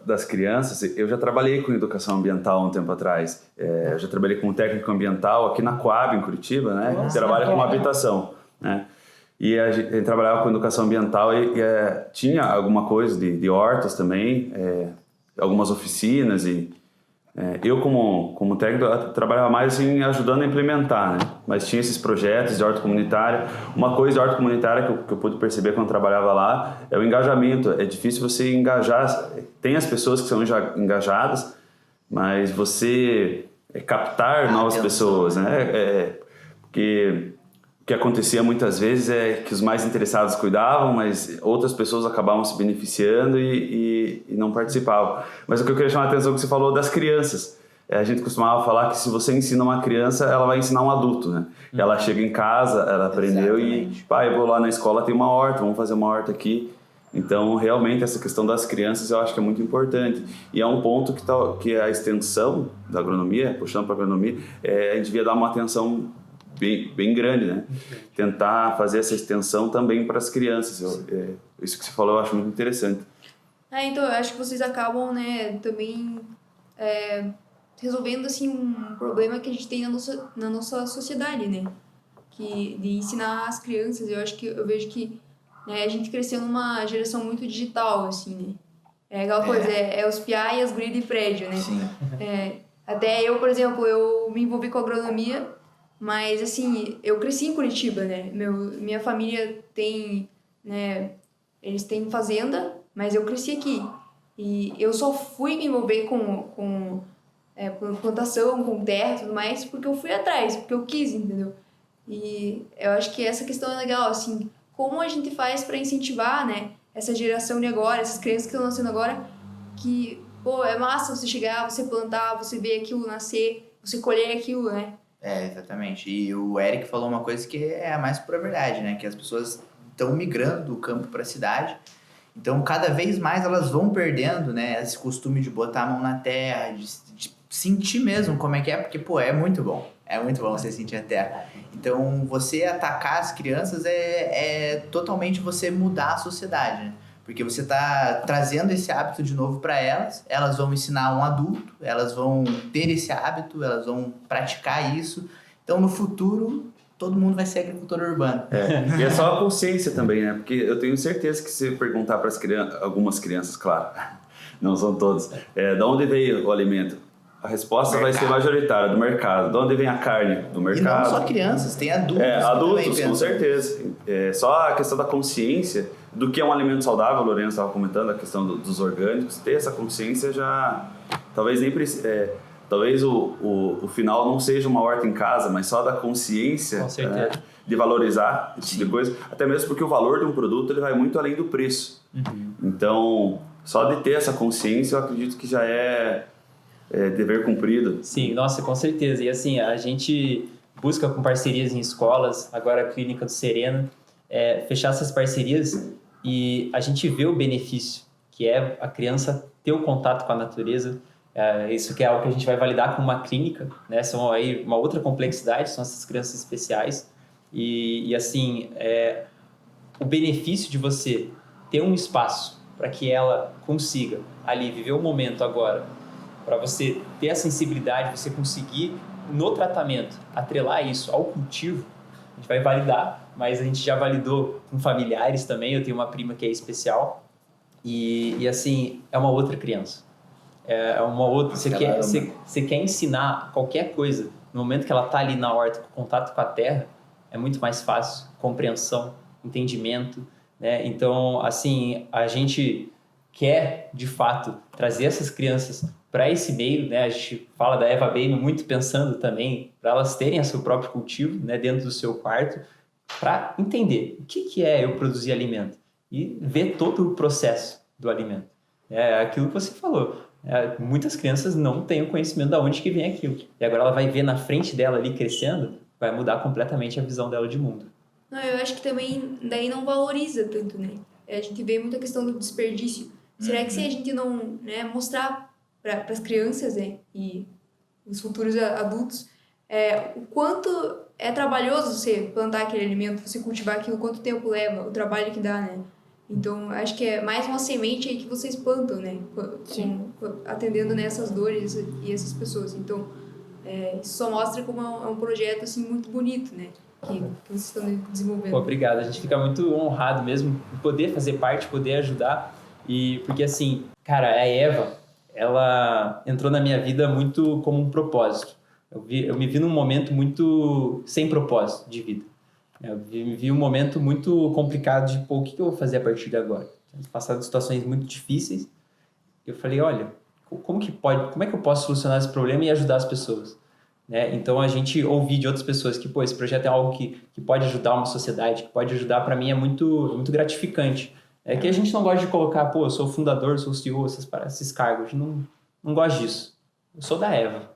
das crianças, eu já trabalhei com educação ambiental um tempo atrás. Eu já trabalhei como técnico ambiental aqui na Coab, em Curitiba, né? Nossa, trabalha com habitação, né? E a gente trabalhava com educação ambiental e tinha alguma coisa de hortas também, algumas oficinas e... eu, como técnico, trabalhava mais assim, ajudando a implementar, né? Mas tinha esses projetos de horta comunitária. Uma coisa de horta comunitária que eu pude perceber quando trabalhava lá é o engajamento. É difícil você engajar. Tem as pessoas que são já engajadas, mas você captar novas pessoas, né? Porque o que acontecia muitas vezes é que os mais interessados cuidavam, mas outras pessoas acabavam se beneficiando e não participavam. Mas o que eu queria chamar a atenção é que você falou das crianças. A gente costumava falar que se você ensina uma criança, ela vai ensinar um adulto, né? Ela chega em casa, ela aprendeu e, eu vou lá na escola, tem uma horta, vamos fazer uma horta aqui. Então, realmente, essa questão das crianças eu acho que é muito importante. E é um ponto que a extensão da agronomia, puxando para a agronomia, a gente devia dar uma atenção bem grande, né? Tentar fazer essa extensão também para as crianças. Isso que você falou eu acho muito interessante. Então, eu acho que vocês acabam, né, também resolvendo, assim, um problema que a gente tem na nossa sociedade, né? De ensinar as crianças. Eu vejo que a gente cresceu numa geração muito digital, assim, né? É aquela coisa, os piá e as gurias de prédio, né? Sim. Até eu, por exemplo, eu me envolvi com agronomia, mas, assim, eu cresci em Curitiba, né? Minha família tem, né? Eles têm fazenda, mas eu cresci aqui. E eu só fui me envolver com plantação, com terra e tudo mais, porque eu fui atrás, porque eu quis, entendeu? E eu acho que essa questão é legal, assim, como a gente faz para incentivar, né? Essa geração de agora, essas crianças que estão nascendo agora, que, é massa você chegar, você plantar, você ver aquilo nascer, você colher aquilo, né? Exatamente. E o Eric falou uma coisa que é a mais pura verdade, né? Que as pessoas estão migrando do campo para a cidade. Então, cada vez mais elas vão perdendo, né? Esse costume de botar a mão na terra, de sentir mesmo como é que é. Porque, é muito bom. É muito bom você sentir a terra. Então, você atacar as crianças é totalmente você mudar a sociedade, né? Porque você está trazendo esse hábito de novo para elas vão ensinar um adulto, elas vão ter esse hábito, elas vão praticar isso. Então, no futuro, todo mundo vai ser agricultor urbano. E é só a consciência também, né? Porque eu tenho certeza que se perguntar para algumas crianças, claro, não são todas, de onde veio o alimento? A resposta vai ser majoritária, do mercado. De onde vem a carne? Do mercado. E não só crianças, tem adultos. Adultos, com certeza. Só a questão da consciência do que é um alimento saudável, a Lorena estava comentando, a questão dos orgânicos. Ter essa consciência já... Talvez nem talvez o final não seja uma horta em casa, mas só da consciência de valorizar esse tipo de coisa. Até mesmo porque o valor de um produto ele vai muito além do preço. Então, só de ter essa consciência, eu acredito que já é dever cumprido. Sim, nossa, com certeza. E assim, a gente busca com parcerias em escolas, agora a Clínica do Sereno, fechar essas parcerias e a gente vê o benefício, que é a criança ter o contato com a natureza. Isso que é algo que a gente vai validar com uma clínica, né? São aí uma outra complexidade, são essas crianças especiais. E assim, o benefício de você ter um espaço para que ela consiga ali viver o momento agora, para você ter a sensibilidade, você conseguir no tratamento atrelar isso ao cultivo, a gente vai validar, mas a gente já validou com familiares também. Eu tenho uma prima que é especial e assim, é uma outra criança. É uma outra. Você quer ensinar qualquer coisa no momento que ela está ali na horta, com contato com a terra, é muito mais fácil, compreensão, entendimento, né? Então, assim, a gente quer, de fato, trazer essas crianças para esse meio, né? A gente fala da Eva Baby muito pensando também para elas terem o seu próprio cultivo, né? Dentro do seu quarto, para entender o que é eu produzir alimento e ver todo o processo do alimento. É aquilo que você falou. Muitas crianças não têm o conhecimento de onde que vem aquilo. E agora ela vai ver na frente dela ali crescendo, vai mudar completamente a visão dela de mundo. Não, eu acho que também daí não valoriza tanto, né? A gente vê muita questão do desperdício. Será que se a gente não, né, mostrar para as crianças, né, e os futuros adultos o quanto é trabalhoso você plantar aquele alimento, você cultivar aquilo, quanto tempo leva, o trabalho que dá, né? Então, acho que é mais uma semente aí que vocês plantam, né? Atendendo nessas dores e essas pessoas. Então, isso só mostra como é um projeto, assim, muito bonito, né? Que vocês estão desenvolvendo. Pô, obrigado. A gente fica muito honrado mesmo de poder fazer parte, poder ajudar. Porque, assim, cara, a Eva, ela entrou na minha vida muito como um propósito. Eu me vi num momento muito sem propósito de vida. Eu me vi um momento muito complicado de, o que eu vou fazer a partir de agora? Passado situações muito difíceis. Eu falei, olha, como é que eu posso solucionar esse problema e ajudar as pessoas? Né? Então, a gente ouvir de outras pessoas que, esse projeto é algo que pode ajudar uma sociedade, que pode ajudar, para mim, é muito gratificante. É que a gente não gosta de colocar, eu sou fundador, sou CEO, esses cargos. Não gosto disso. Eu sou da Eva.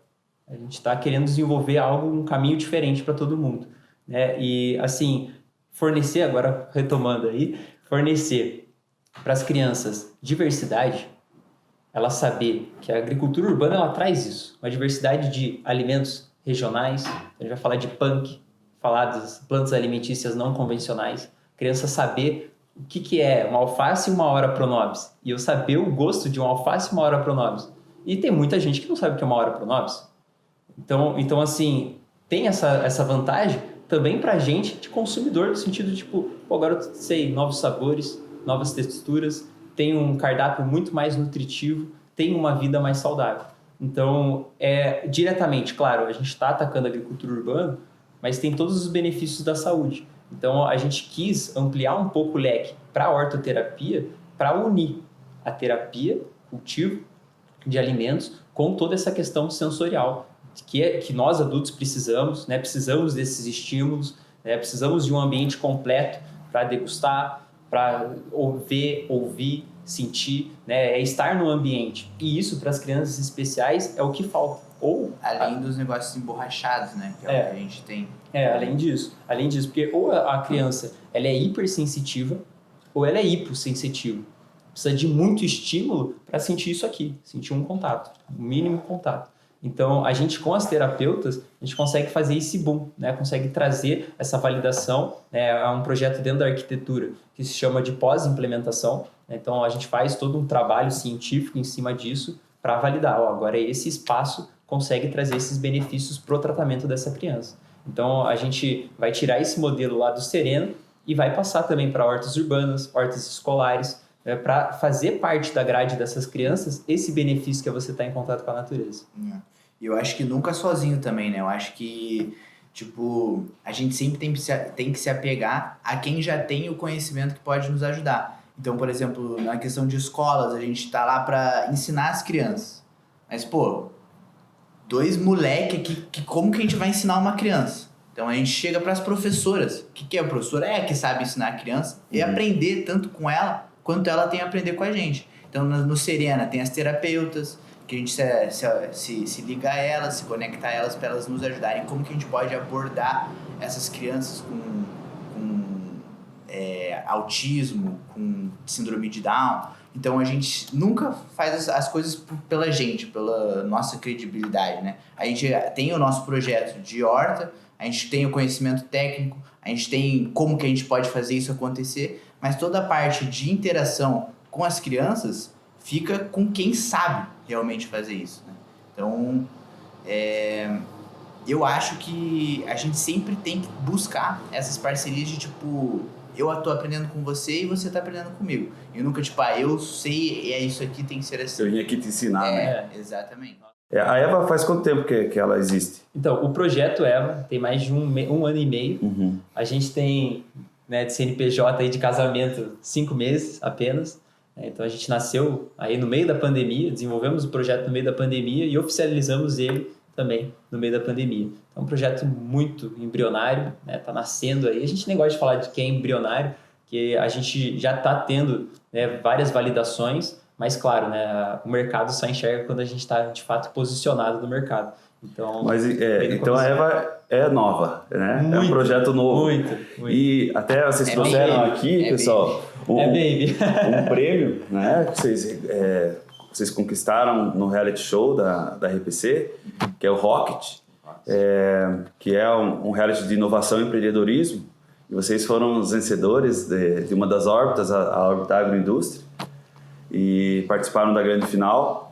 A gente está querendo desenvolver um caminho diferente para todo mundo. Né? E, assim, fornecer, agora retomando aí, fornecer para as crianças diversidade, ela saber que a agricultura urbana ela traz isso, uma diversidade de alimentos regionais. A gente vai falar de punk, falar das plantas alimentícias não convencionais, a criança saber o que é uma alface e uma Ora Pronobis, e eu saber o gosto de uma alface e uma Ora Pronobis. E tem muita gente que não sabe o que é uma Ora Pronobis. Então assim, tem essa vantagem também pra gente de consumidor, no sentido de, agora eu sei novos sabores, novas texturas, tem um cardápio muito mais nutritivo, tem uma vida mais saudável. Então, diretamente, claro, a gente está atacando a agricultura urbana, mas tem todos os benefícios da saúde. Então, a gente quis ampliar um pouco o leque para a hortoterapia, para unir a terapia, cultivo de alimentos, com toda essa questão sensorial, que nós adultos precisamos, né? Precisamos desses estímulos, né? Precisamos de um ambiente completo para degustar, para ver, ouvir, sentir, né? Estar no ambiente. E isso, para as crianças especiais, é o que falta. Além dos negócios emborrachados, né? Que é o que a gente tem. Além disso, porque ou a criança ela é hipersensitiva ou ela é hipossensitiva. Precisa de muito estímulo para sentir isso aqui, sentir um contato, um mínimo contato. Então, a gente com as terapeutas, a gente consegue fazer esse boom, né? Consegue trazer essa validação. É um projeto dentro da arquitetura que se chama de pós-implementação. Então, a gente faz todo um trabalho científico em cima disso para validar. Agora, esse espaço consegue trazer esses benefícios para o tratamento dessa criança. Então, a gente vai tirar esse modelo lá do Sereno e vai passar também para hortas urbanas, hortas escolares, para fazer parte da grade dessas crianças esse benefício que é você estar em contato com a natureza. E eu acho que nunca sozinho também, né? Eu acho que, tipo, a gente sempre tem que se apegar a quem já tem o conhecimento que pode nos ajudar. Então, por exemplo, na questão de escolas, a gente tá lá para ensinar as crianças. Mas, pô, 2 moleque aqui, como que a gente vai ensinar uma criança? Então a gente chega para as professoras. O que é a professora? É a que sabe ensinar a criança e aprender tanto com ela quanto ela tem a aprender com a gente. Então no Serena tem as terapeutas, que a gente se liga a elas, se conecta a elas para elas nos ajudarem. Como que a gente pode abordar essas crianças com autismo, com síndrome de Down. Então a gente nunca faz as coisas pela gente, pela nossa credibilidade, né? A gente tem o nosso projeto de horta, a gente tem o conhecimento técnico, a gente tem como que a gente pode fazer isso acontecer, mas toda a parte de interação com as crianças fica com quem sabe realmente fazer isso, né? Então, eu acho que a gente sempre tem que buscar essas parcerias de tipo, eu tô aprendendo com você e você tá aprendendo comigo. Eu nunca, tipo, eu sei, é isso aqui, tem que ser assim. Eu vim aqui te ensinar, né? Exatamente. A Eva faz quanto tempo que ela existe? Então, o projeto Eva tem mais de um ano e meio. A gente tem, né, de CNPJ aí de casamento 5 meses apenas. Então, a gente nasceu aí no meio da pandemia, desenvolvemos o projeto no meio da pandemia e oficializamos ele também no meio da pandemia. Então, é um projeto muito embrionário, né? Tá nascendo aí. A gente nem gosta de falar de que é embrionário, porque a gente já está tendo, né, várias validações, mas claro, né, o mercado só enxerga quando a gente está de fato posicionado no mercado. Então, então a Eva é nova, né? Muito, é um projeto novo. Muito. E até vocês trouxeram aqui, pessoal, um prêmio, né? Que vocês conquistaram no reality show da RPC, que é o Rocket, que é um reality de inovação e empreendedorismo. E vocês foram os vencedores de uma das órbitas, a órbita agroindústria, e participaram da grande final.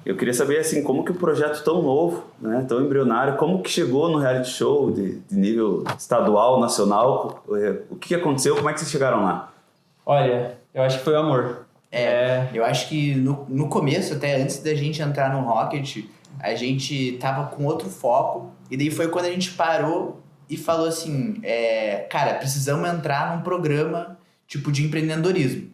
Eu queria saber, assim, como que um projeto tão novo, né, tão embrionário, como que chegou no reality show de nível estadual, nacional, o que aconteceu, como é que vocês chegaram lá? Olha, eu acho que foi o amor. Eu acho que no começo, até antes da gente entrar no Rocket, a gente tava com outro foco, e daí foi quando a gente parou e falou assim, cara, precisamos entrar num programa tipo de empreendedorismo.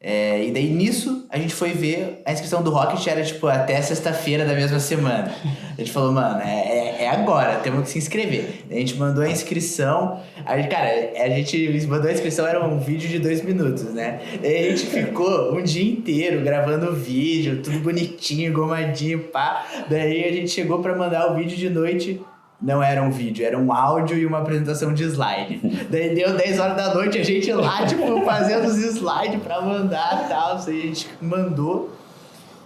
E daí nisso a gente foi ver, a inscrição do Rocket era tipo até sexta-feira da mesma semana. A gente falou, mano, é agora, temos que se inscrever. A gente mandou a inscrição, a gente mandou a inscrição, era um vídeo de 2 minutos, né? E a gente ficou um dia inteiro gravando vídeo, tudo bonitinho, gomadinho, pá. Daí a gente chegou pra mandar o vídeo de noite. Não era um vídeo, era um áudio e uma apresentação de slide. Daí deu 10 horas da noite, a gente lá, tipo, fazendo os slides pra mandar e tal. Isso aí a gente mandou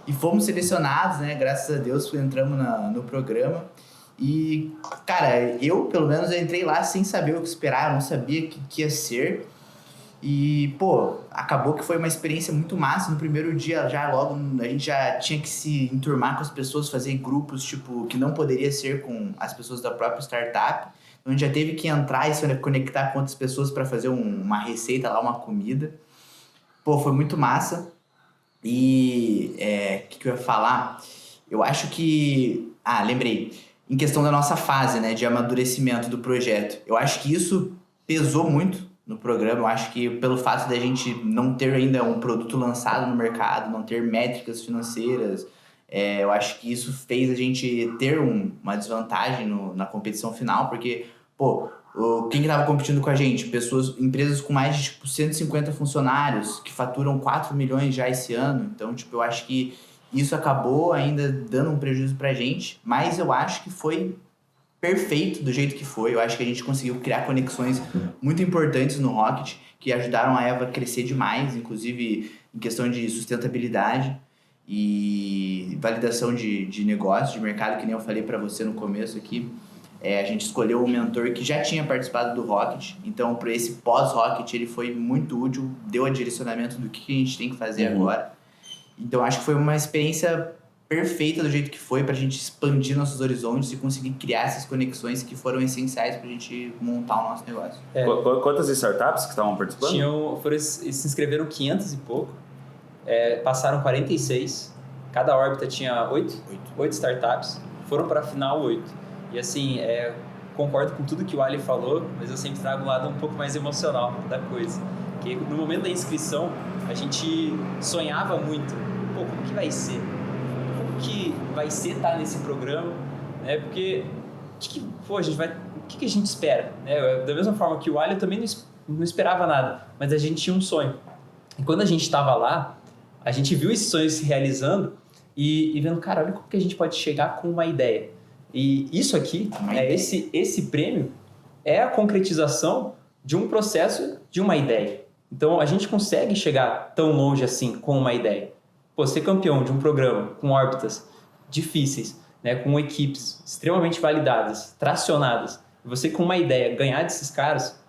e fomos selecionados, né? Graças a Deus entramos no programa. E, cara, eu, pelo menos, eu entrei lá sem saber o que esperar, eu não sabia o que ia ser. E, pô, acabou que foi uma experiência muito massa. No primeiro dia, já logo, a gente já tinha que se enturmar com as pessoas, fazer grupos, tipo, que não poderia ser com as pessoas da própria startup. Então, a gente já teve que entrar e se conectar com outras pessoas para fazer uma receita lá, uma comida. Pô, foi muito massa. E, o que eu ia falar? Eu acho que... lembrei. Em questão da nossa fase, né, de amadurecimento do projeto. Eu acho que isso pesou muito no programa. Eu acho que pelo fato da gente não ter ainda um produto lançado no mercado, não ter métricas financeiras, eu acho que isso fez a gente ter uma desvantagem na competição final, porque, pô, quem que estava competindo com a gente? Empresas com mais de, tipo, 150 funcionários, que faturam 4 milhões já esse ano. Então, tipo, eu acho que isso acabou ainda dando um prejuízo pra gente, mas eu acho que foi perfeito do jeito que foi. Eu acho que a gente conseguiu criar conexões muito importantes no Rocket, que ajudaram a Eva a crescer demais, inclusive em questão de sustentabilidade e validação de negócio, de mercado, que nem eu falei para você no começo aqui. A gente escolheu um mentor que já tinha participado do Rocket, então para esse pós-Rocket ele foi muito útil, deu a direcionamento do que a gente tem que fazer agora. Então acho que foi uma experiência perfeita do jeito que foi pra gente expandir nossos horizontes e conseguir criar essas conexões que foram essenciais pra gente montar o nosso negócio. Quantas startups que estavam participando? Se inscreveram 500 e pouco, passaram 46, cada órbita tinha 8 startups. foram para a final 8. E assim, concordo com tudo que o Ali falou, mas eu sempre trago um lado um pouco mais emocional da coisa. Porque no momento da inscrição, a gente sonhava muito, pô, como que vai ser? Como que vai ser estar nesse programa? Né? Porque, pô, o que a gente espera? Né? Da mesma forma que o Ali, eu também não esperava nada, mas a gente tinha um sonho. E quando a gente estava lá, a gente viu esses sonhos se realizando e vendo, cara, olha como que a gente pode chegar com uma ideia. E isso aqui, esse prêmio, é a concretização de um processo, de uma ideia. Então, a gente consegue chegar tão longe assim com uma ideia. Pô, ser campeão de um programa com órbitas difíceis, né, com equipes extremamente validadas, tracionadas, e você com uma ideia ganhar desses caras,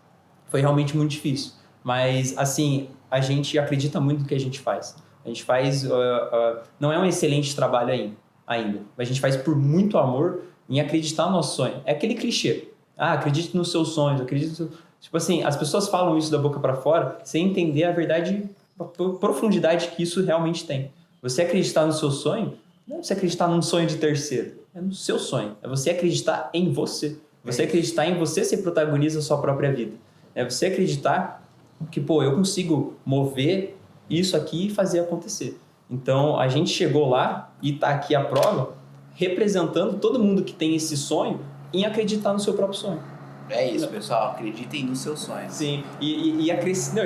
foi realmente muito difícil. Mas, assim, a gente acredita muito no que a gente faz. A gente faz... não é um excelente trabalho ainda, mas a gente faz por muito amor em acreditar no nosso sonho. É aquele clichê. Acredite nos seus sonhos, acredite no seu... Tipo assim, as pessoas falam isso da boca para fora sem entender a verdade, a profundidade que isso realmente tem. Você acreditar no seu sonho, não é você acreditar num sonho de terceiro, é no seu sonho. É você acreditar em você. Você acreditar em você ser protagonista da sua própria vida. É você acreditar que, pô, eu consigo mover isso aqui e fazer acontecer. Então, a gente chegou lá e está aqui a prova representando todo mundo que tem esse sonho em acreditar no seu próprio sonho. É isso, pessoal. Acreditem no seu sonho. Sim. E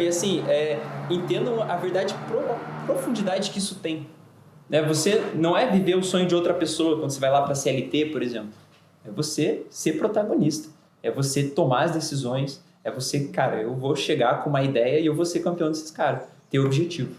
assim, entendam a verdade, a profundidade que isso tem. Né? Você não é viver o sonho de outra pessoa quando você vai lá para a CLT, por exemplo. É você ser protagonista. É você tomar as decisões. É você, cara, eu vou chegar com uma ideia e eu vou ser campeão desses caras. Ter objetivo.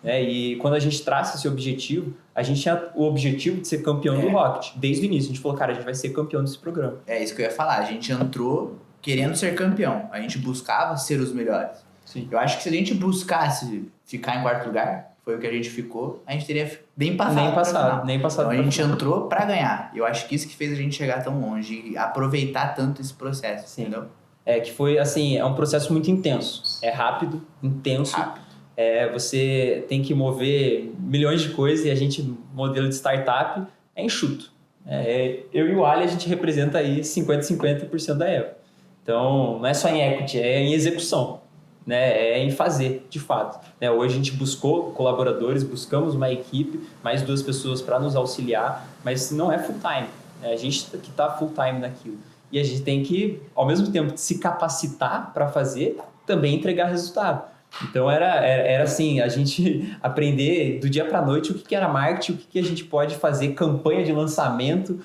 E quando a gente traça esse objetivo, a gente tinha o objetivo de ser campeão do Rocket. Desde o início, a gente falou, cara, a gente vai ser campeão desse programa. É isso que eu ia falar. A gente entrou querendo ser campeão. A gente buscava ser os melhores. Sim. Eu acho que se a gente buscasse ficar em quarto lugar, foi o que a gente ficou, a gente teria nem passado. Nem passado. Então a gente entrou pra ganhar. Eu acho que isso que fez a gente chegar tão longe e aproveitar tanto esse processo, Sim. entendeu? Que foi, assim, é um processo muito intenso. É rápido, intenso. Você tem que mover milhões de coisas e a gente, modelo de startup, é enxuto. Eu e o Ali, a gente representa aí 50% da Eva. Então, não é só em equity, é em execução, né? É em fazer, de fato. Hoje a gente buscou colaboradores, buscamos uma equipe, mais 2 pessoas para nos auxiliar, mas não é full time. A gente que está full time naquilo. E a gente tem que, ao mesmo tempo, se capacitar para fazer, também entregar resultado. Então, era assim, a gente aprender do dia para a noite o que era marketing, o que a gente pode fazer, campanha de lançamento,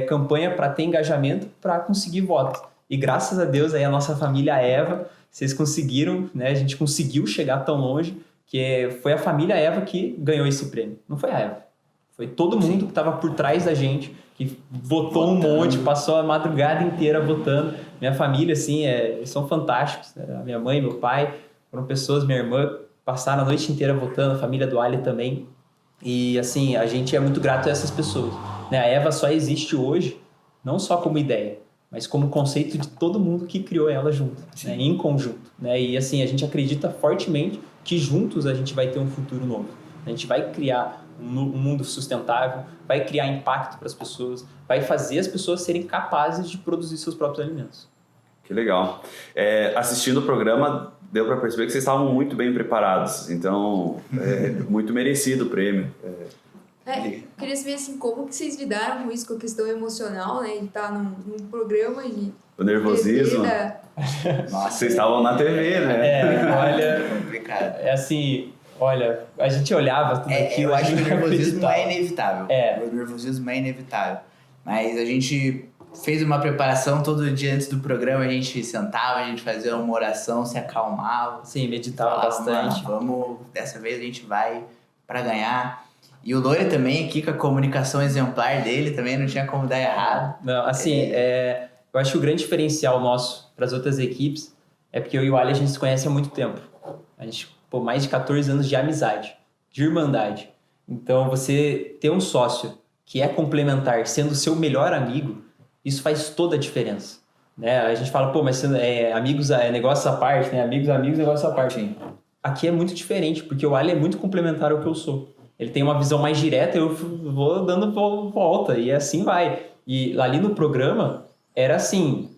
campanha para ter engajamento, para conseguir voto. E graças a Deus, aí a nossa família Eva, vocês conseguiram, né? A gente conseguiu chegar tão longe, que foi a família Eva que ganhou esse prêmio. Não foi a Eva. Foi todo mundo que estava por trás da gente, que votou um monte, passou a madrugada inteira votando. Minha família, assim, eles são fantásticos. A minha mãe, meu pai, foram pessoas, minha irmã, passaram a noite inteira votando, a família do Ali também. E, assim, a gente é muito grato a essas pessoas. Né? A Eva só existe hoje, não só como ideia, mas como conceito de todo mundo que criou ela junto, né? Em conjunto. Né? E, assim, a gente acredita fortemente que juntos a gente vai ter um futuro novo. A gente vai criar um mundo sustentável, vai criar impacto para as pessoas, vai fazer as pessoas serem capazes de produzir seus próprios alimentos. Que legal. Assistindo o programa, deu para perceber que vocês estavam muito bem preparados. Então, muito merecido o prêmio. Queria saber, assim, como que vocês lidaram com isso, com a questão emocional, né? De estar num programa de... O nervosismo. Nossa, vocês estavam na TV, né? Olha, assim... Olha, a gente olhava tudo aquilo... Eu acho que o nervosismo é inevitável. O nervosismo é inevitável. Mas a gente fez uma preparação todo dia antes do programa, a gente sentava, a gente fazia uma oração, se acalmava. Sim, meditava bastante. Vamos, dessa vez a gente vai pra ganhar. E o Lore também, aqui com a comunicação exemplar dele, também não tinha como dar errado. Não, assim, eu acho que o grande diferencial nosso para as outras equipes é porque eu e o Ali, a gente se conhece há muito tempo. A gente... mais de 14 anos de amizade, de irmandade. Então, você ter um sócio que é complementar, sendo seu melhor amigo, isso faz toda a diferença. Né? A gente fala, mas amigos é negócio à parte, né? Amigos, negócio à parte. Aqui é muito diferente, porque o Ali é muito complementar ao que eu sou. ele tem uma visão mais direta, eu vou dando volta, e assim vai. E ali no programa, era assim,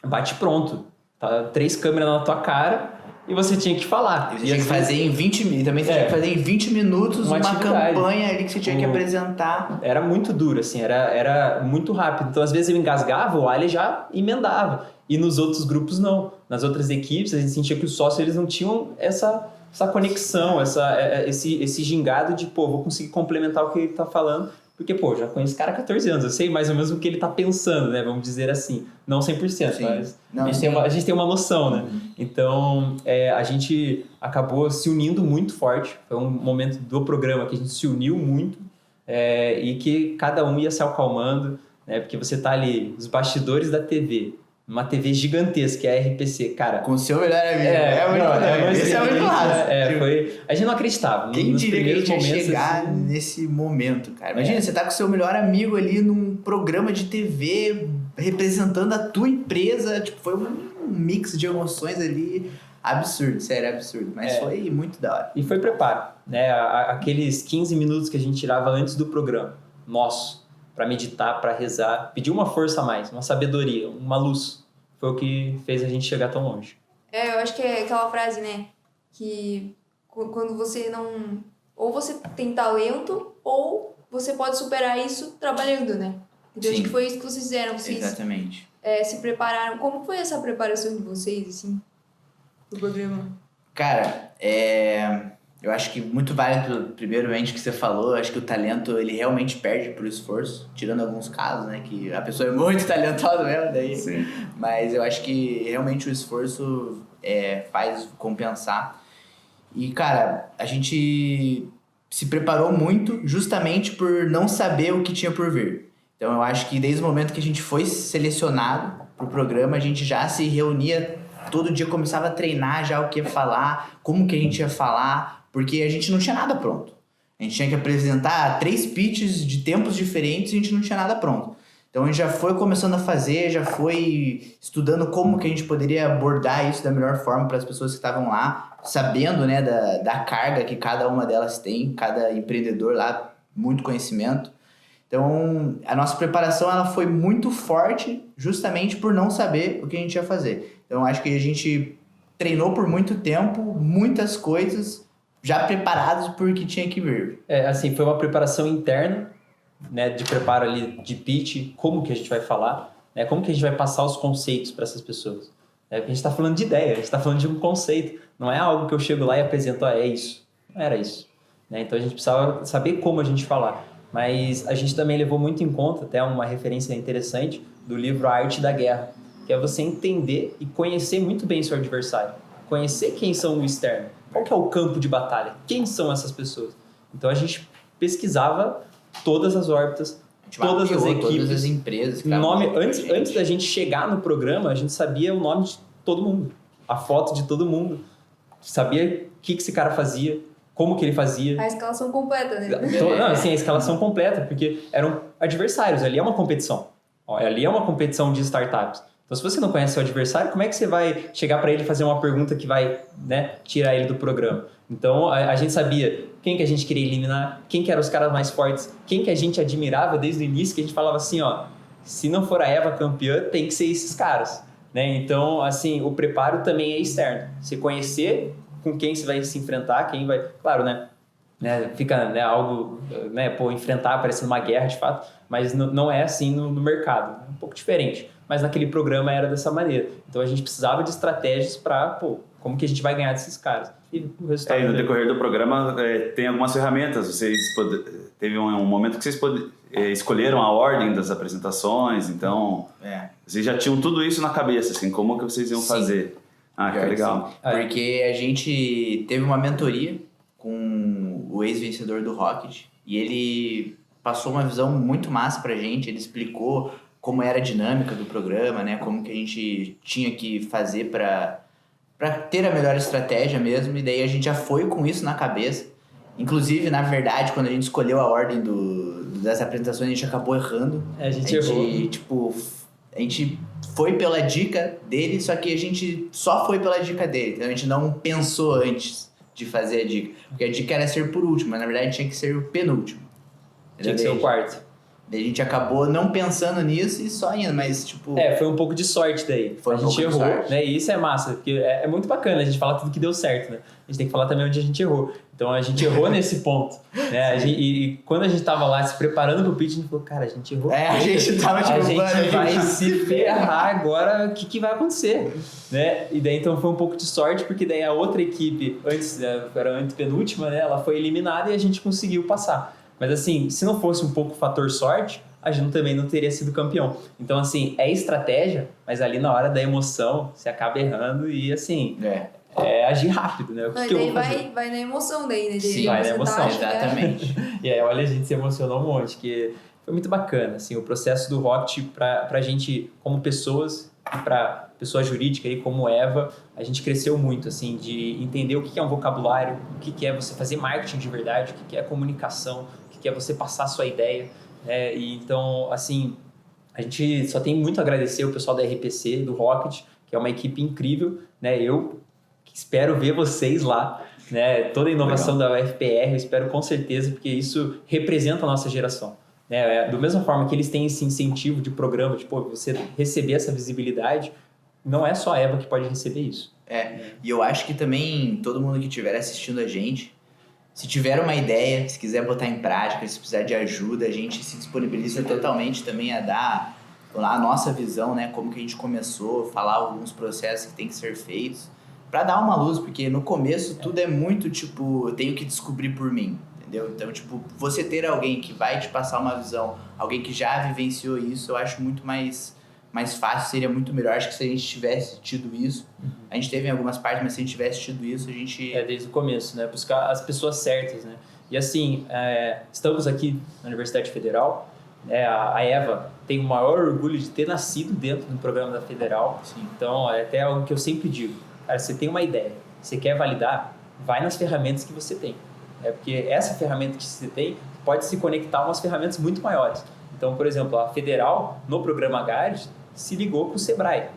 bate pronto. Tá, 3 câmeras na tua cara e você tinha que falar. E você tinha que fazer em 20 minutos. Também você tinha que fazer em 20 minutos uma campanha ali que você tinha que apresentar. Era muito duro, assim, era muito rápido. Então, às vezes eu engasgava, o Ali já emendava. E nos outros grupos, não. Nas outras equipes, a gente sentia que os sócios eles não tinham essa conexão, esse gingado de, pô, vou conseguir complementar o que ele tá falando. Porque, pô, já conheço o cara há 14 anos, eu sei mais ou menos o que ele tá pensando, né? Vamos dizer assim. Não 100%, sim. Mas não, a gente tem uma noção, né? Então, a gente acabou se unindo muito forte. Foi um momento do programa que a gente se uniu muito e que cada um ia se acalmando, né? Porque você tá ali, os bastidores da TV, uma TV gigantesca, que é a RPC, cara. Com o seu melhor amigo. Esse é muito massa. A gente não acreditava. Quem diria que a gente ia chegar assim, nesse momento, cara? Imagina, você tá com o seu melhor amigo ali num programa de TV representando a tua empresa. Tipo, foi um mix de emoções ali absurdo, sério, absurdo. Mas foi muito da hora. E foi preparo, né? Aqueles 15 minutos que a gente tirava antes do programa, nosso, para meditar, para rezar, pedir uma força a mais, uma sabedoria, uma luz. Foi o que fez a gente chegar tão longe. Eu acho que é aquela frase, né? Que quando você não... Ou você tem talento, ou você pode superar isso trabalhando, né? Então, acho que foi isso que vocês fizeram. Vocês, exatamente. Se prepararam. Como foi essa preparação de vocês, assim, pro programa? Cara, eu acho que muito válido, primeiramente, que você falou. Acho que o talento, ele realmente perde pro esforço, tirando alguns casos, né? Que a pessoa é muito talentosa mesmo, daí. Sim. Mas eu acho que realmente o esforço faz compensar. E, cara, a gente se preparou muito justamente por não saber o que tinha por vir. Então, eu acho que desde o momento que a gente foi selecionado pro programa, a gente já se reunia todo dia, começava a treinar já o que ia falar, como que a gente ia falar, porque a gente não tinha nada pronto. A gente tinha que apresentar 3 pitches de tempos diferentes e a gente não tinha nada pronto. Então a gente já foi começando a fazer, já foi estudando como que a gente poderia abordar isso da melhor forma para as pessoas que estavam lá, sabendo, né, da carga que cada uma delas tem, cada empreendedor lá, muito conhecimento. Então a nossa preparação ela foi muito forte justamente por não saber o que a gente ia fazer. Então acho que a gente treinou por muito tempo, muitas coisas, já preparados por que tinha que vir. Assim, foi uma preparação interna, né, de preparo ali de pitch, como que a gente vai falar, né, como que a gente vai passar os conceitos para essas pessoas. Porque a gente está falando de ideia, a gente está falando de um conceito, não é algo que eu chego lá e apresento, é isso, não era isso. Né? Então a gente precisava saber como a gente falar. Mas a gente também levou muito em conta, até uma referência interessante, do livro A Arte da Guerra, que é você entender e conhecer muito bem seu adversário, conhecer quem são o externo, qual que é o campo de batalha, quem são essas pessoas. Então a gente pesquisava todas as órbitas, todas as equipes, todas as empresas. Antes da gente chegar no programa, a gente sabia o nome de todo mundo, a foto de todo mundo, sabia o que esse cara fazia, como que ele fazia. A escalação completa, né? A escalação completa, porque eram adversários, ali é uma competição. Ali é uma competição de startups. Então, se você não conhece seu adversário, como é que você vai chegar para ele e fazer uma pergunta que vai, né, tirar ele do programa? Então, a gente sabia quem que a gente queria eliminar, quem que eram os caras mais fortes, quem que a gente admirava desde o início, que a gente falava assim, se não for a Eva campeã, tem que ser esses caras. Né? Então, assim, o preparo também é externo. Você conhecer com quem você vai se enfrentar, quem vai... Claro, né? Fica algo... enfrentar parecendo uma guerra, de fato, mas não é assim no mercado. É um pouco diferente. Mas naquele programa era dessa maneira. Então, a gente precisava de estratégias para, como que a gente vai ganhar desses caras? E o resultado... no decorrer do programa, tem algumas ferramentas. Teve um momento que vocês escolheram a ordem das apresentações, então... Vocês já tinham tudo isso na cabeça, assim, como que vocês iam fazer? Que legal. Porque a gente teve uma mentoria com o ex-vencedor do Rocket e ele passou uma visão muito massa pra gente, ele explicou como era a dinâmica do programa, né? Como que a gente tinha que fazer para ter a melhor estratégia mesmo, e daí a gente já foi com isso na cabeça. Inclusive, na verdade, quando a gente escolheu a ordem das apresentações, a gente acabou errando. A gente errou. A gente foi pela dica dele, só que a gente só foi pela dica dele. Então a gente não pensou antes de fazer a dica. Porque a dica era ser por último, mas na verdade tinha que ser o penúltimo. Tinha que ser o quarto. Daí a gente acabou não pensando nisso e só indo, mas tipo... Foi um pouco de sorte daí. Foi um a gente pouco de errou, sorte. né? E isso é massa, porque é muito bacana a gente falar tudo que deu certo, né? A gente tem que falar também onde a gente errou. Então a gente errou nesse ponto, né? E quando a gente tava lá se preparando pro pitch, a gente falou, cara, a gente errou. a gente tava tipo... A gente vai se ferrar agora, o que vai acontecer? Né? E daí então foi um pouco de sorte, porque daí a outra equipe, era a antepenúltima, né? Ela foi eliminada e a gente conseguiu passar. Mas assim, se não fosse um pouco o fator sorte, a gente também não teria sido campeão. Então, assim, é estratégia, mas ali na hora da emoção, você acaba errando e, assim, é agir rápido, né? O que eu vou fazer? Vai na emoção daí, né? Sim, vai na emoção. Exatamente. E aí, olha, a gente se emocionou um monte, que foi muito bacana, assim, o processo do Rocket pra gente, como pessoas, e pra pessoa jurídica aí, como Eva, a gente cresceu muito, assim, de entender o que é um vocabulário, o que é você fazer marketing de verdade, o que é comunicação, o que é você passar a sua ideia. E então, assim, a gente só tem muito a agradecer o pessoal da RPC, do Rocket, que é uma equipe incrível, né? Eu espero ver vocês lá, né? Toda a inovação da UFPR, eu espero com certeza, porque isso representa a nossa geração, né? Da mesma forma que eles têm esse incentivo de programa, tipo, você receber essa visibilidade, não é só a Eva que pode receber isso. E eu acho que também todo mundo que estiver assistindo a gente, se tiver uma ideia, se quiser botar em prática, se precisar de ajuda, a gente se disponibiliza totalmente também a dar a nossa visão, né? Como que a gente começou, falar alguns processos que tem que ser feitos, para dar uma luz, porque no começo tudo é muito tipo, eu tenho que descobrir por mim, entendeu? Então, tipo, você ter alguém que vai te passar uma visão, alguém que já vivenciou isso, eu acho muito mais fácil, seria muito melhor. Acho que se a gente tivesse tido isso, a gente teve em algumas partes, mas se a gente tivesse tido isso, a gente... Desde o começo, né? Buscar as pessoas certas, né? E assim, estamos aqui na Universidade Federal, a Eva tem o maior orgulho de ter nascido dentro do programa da Federal. Sim. Então, é até algo que eu sempre digo. Cara, você tem uma ideia, você quer validar, vai nas ferramentas que você tem. Porque essa ferramenta que você tem pode se conectar a umas ferramentas muito maiores. Então, por exemplo, a Federal, no programa GARD, se ligou com o Sebrae.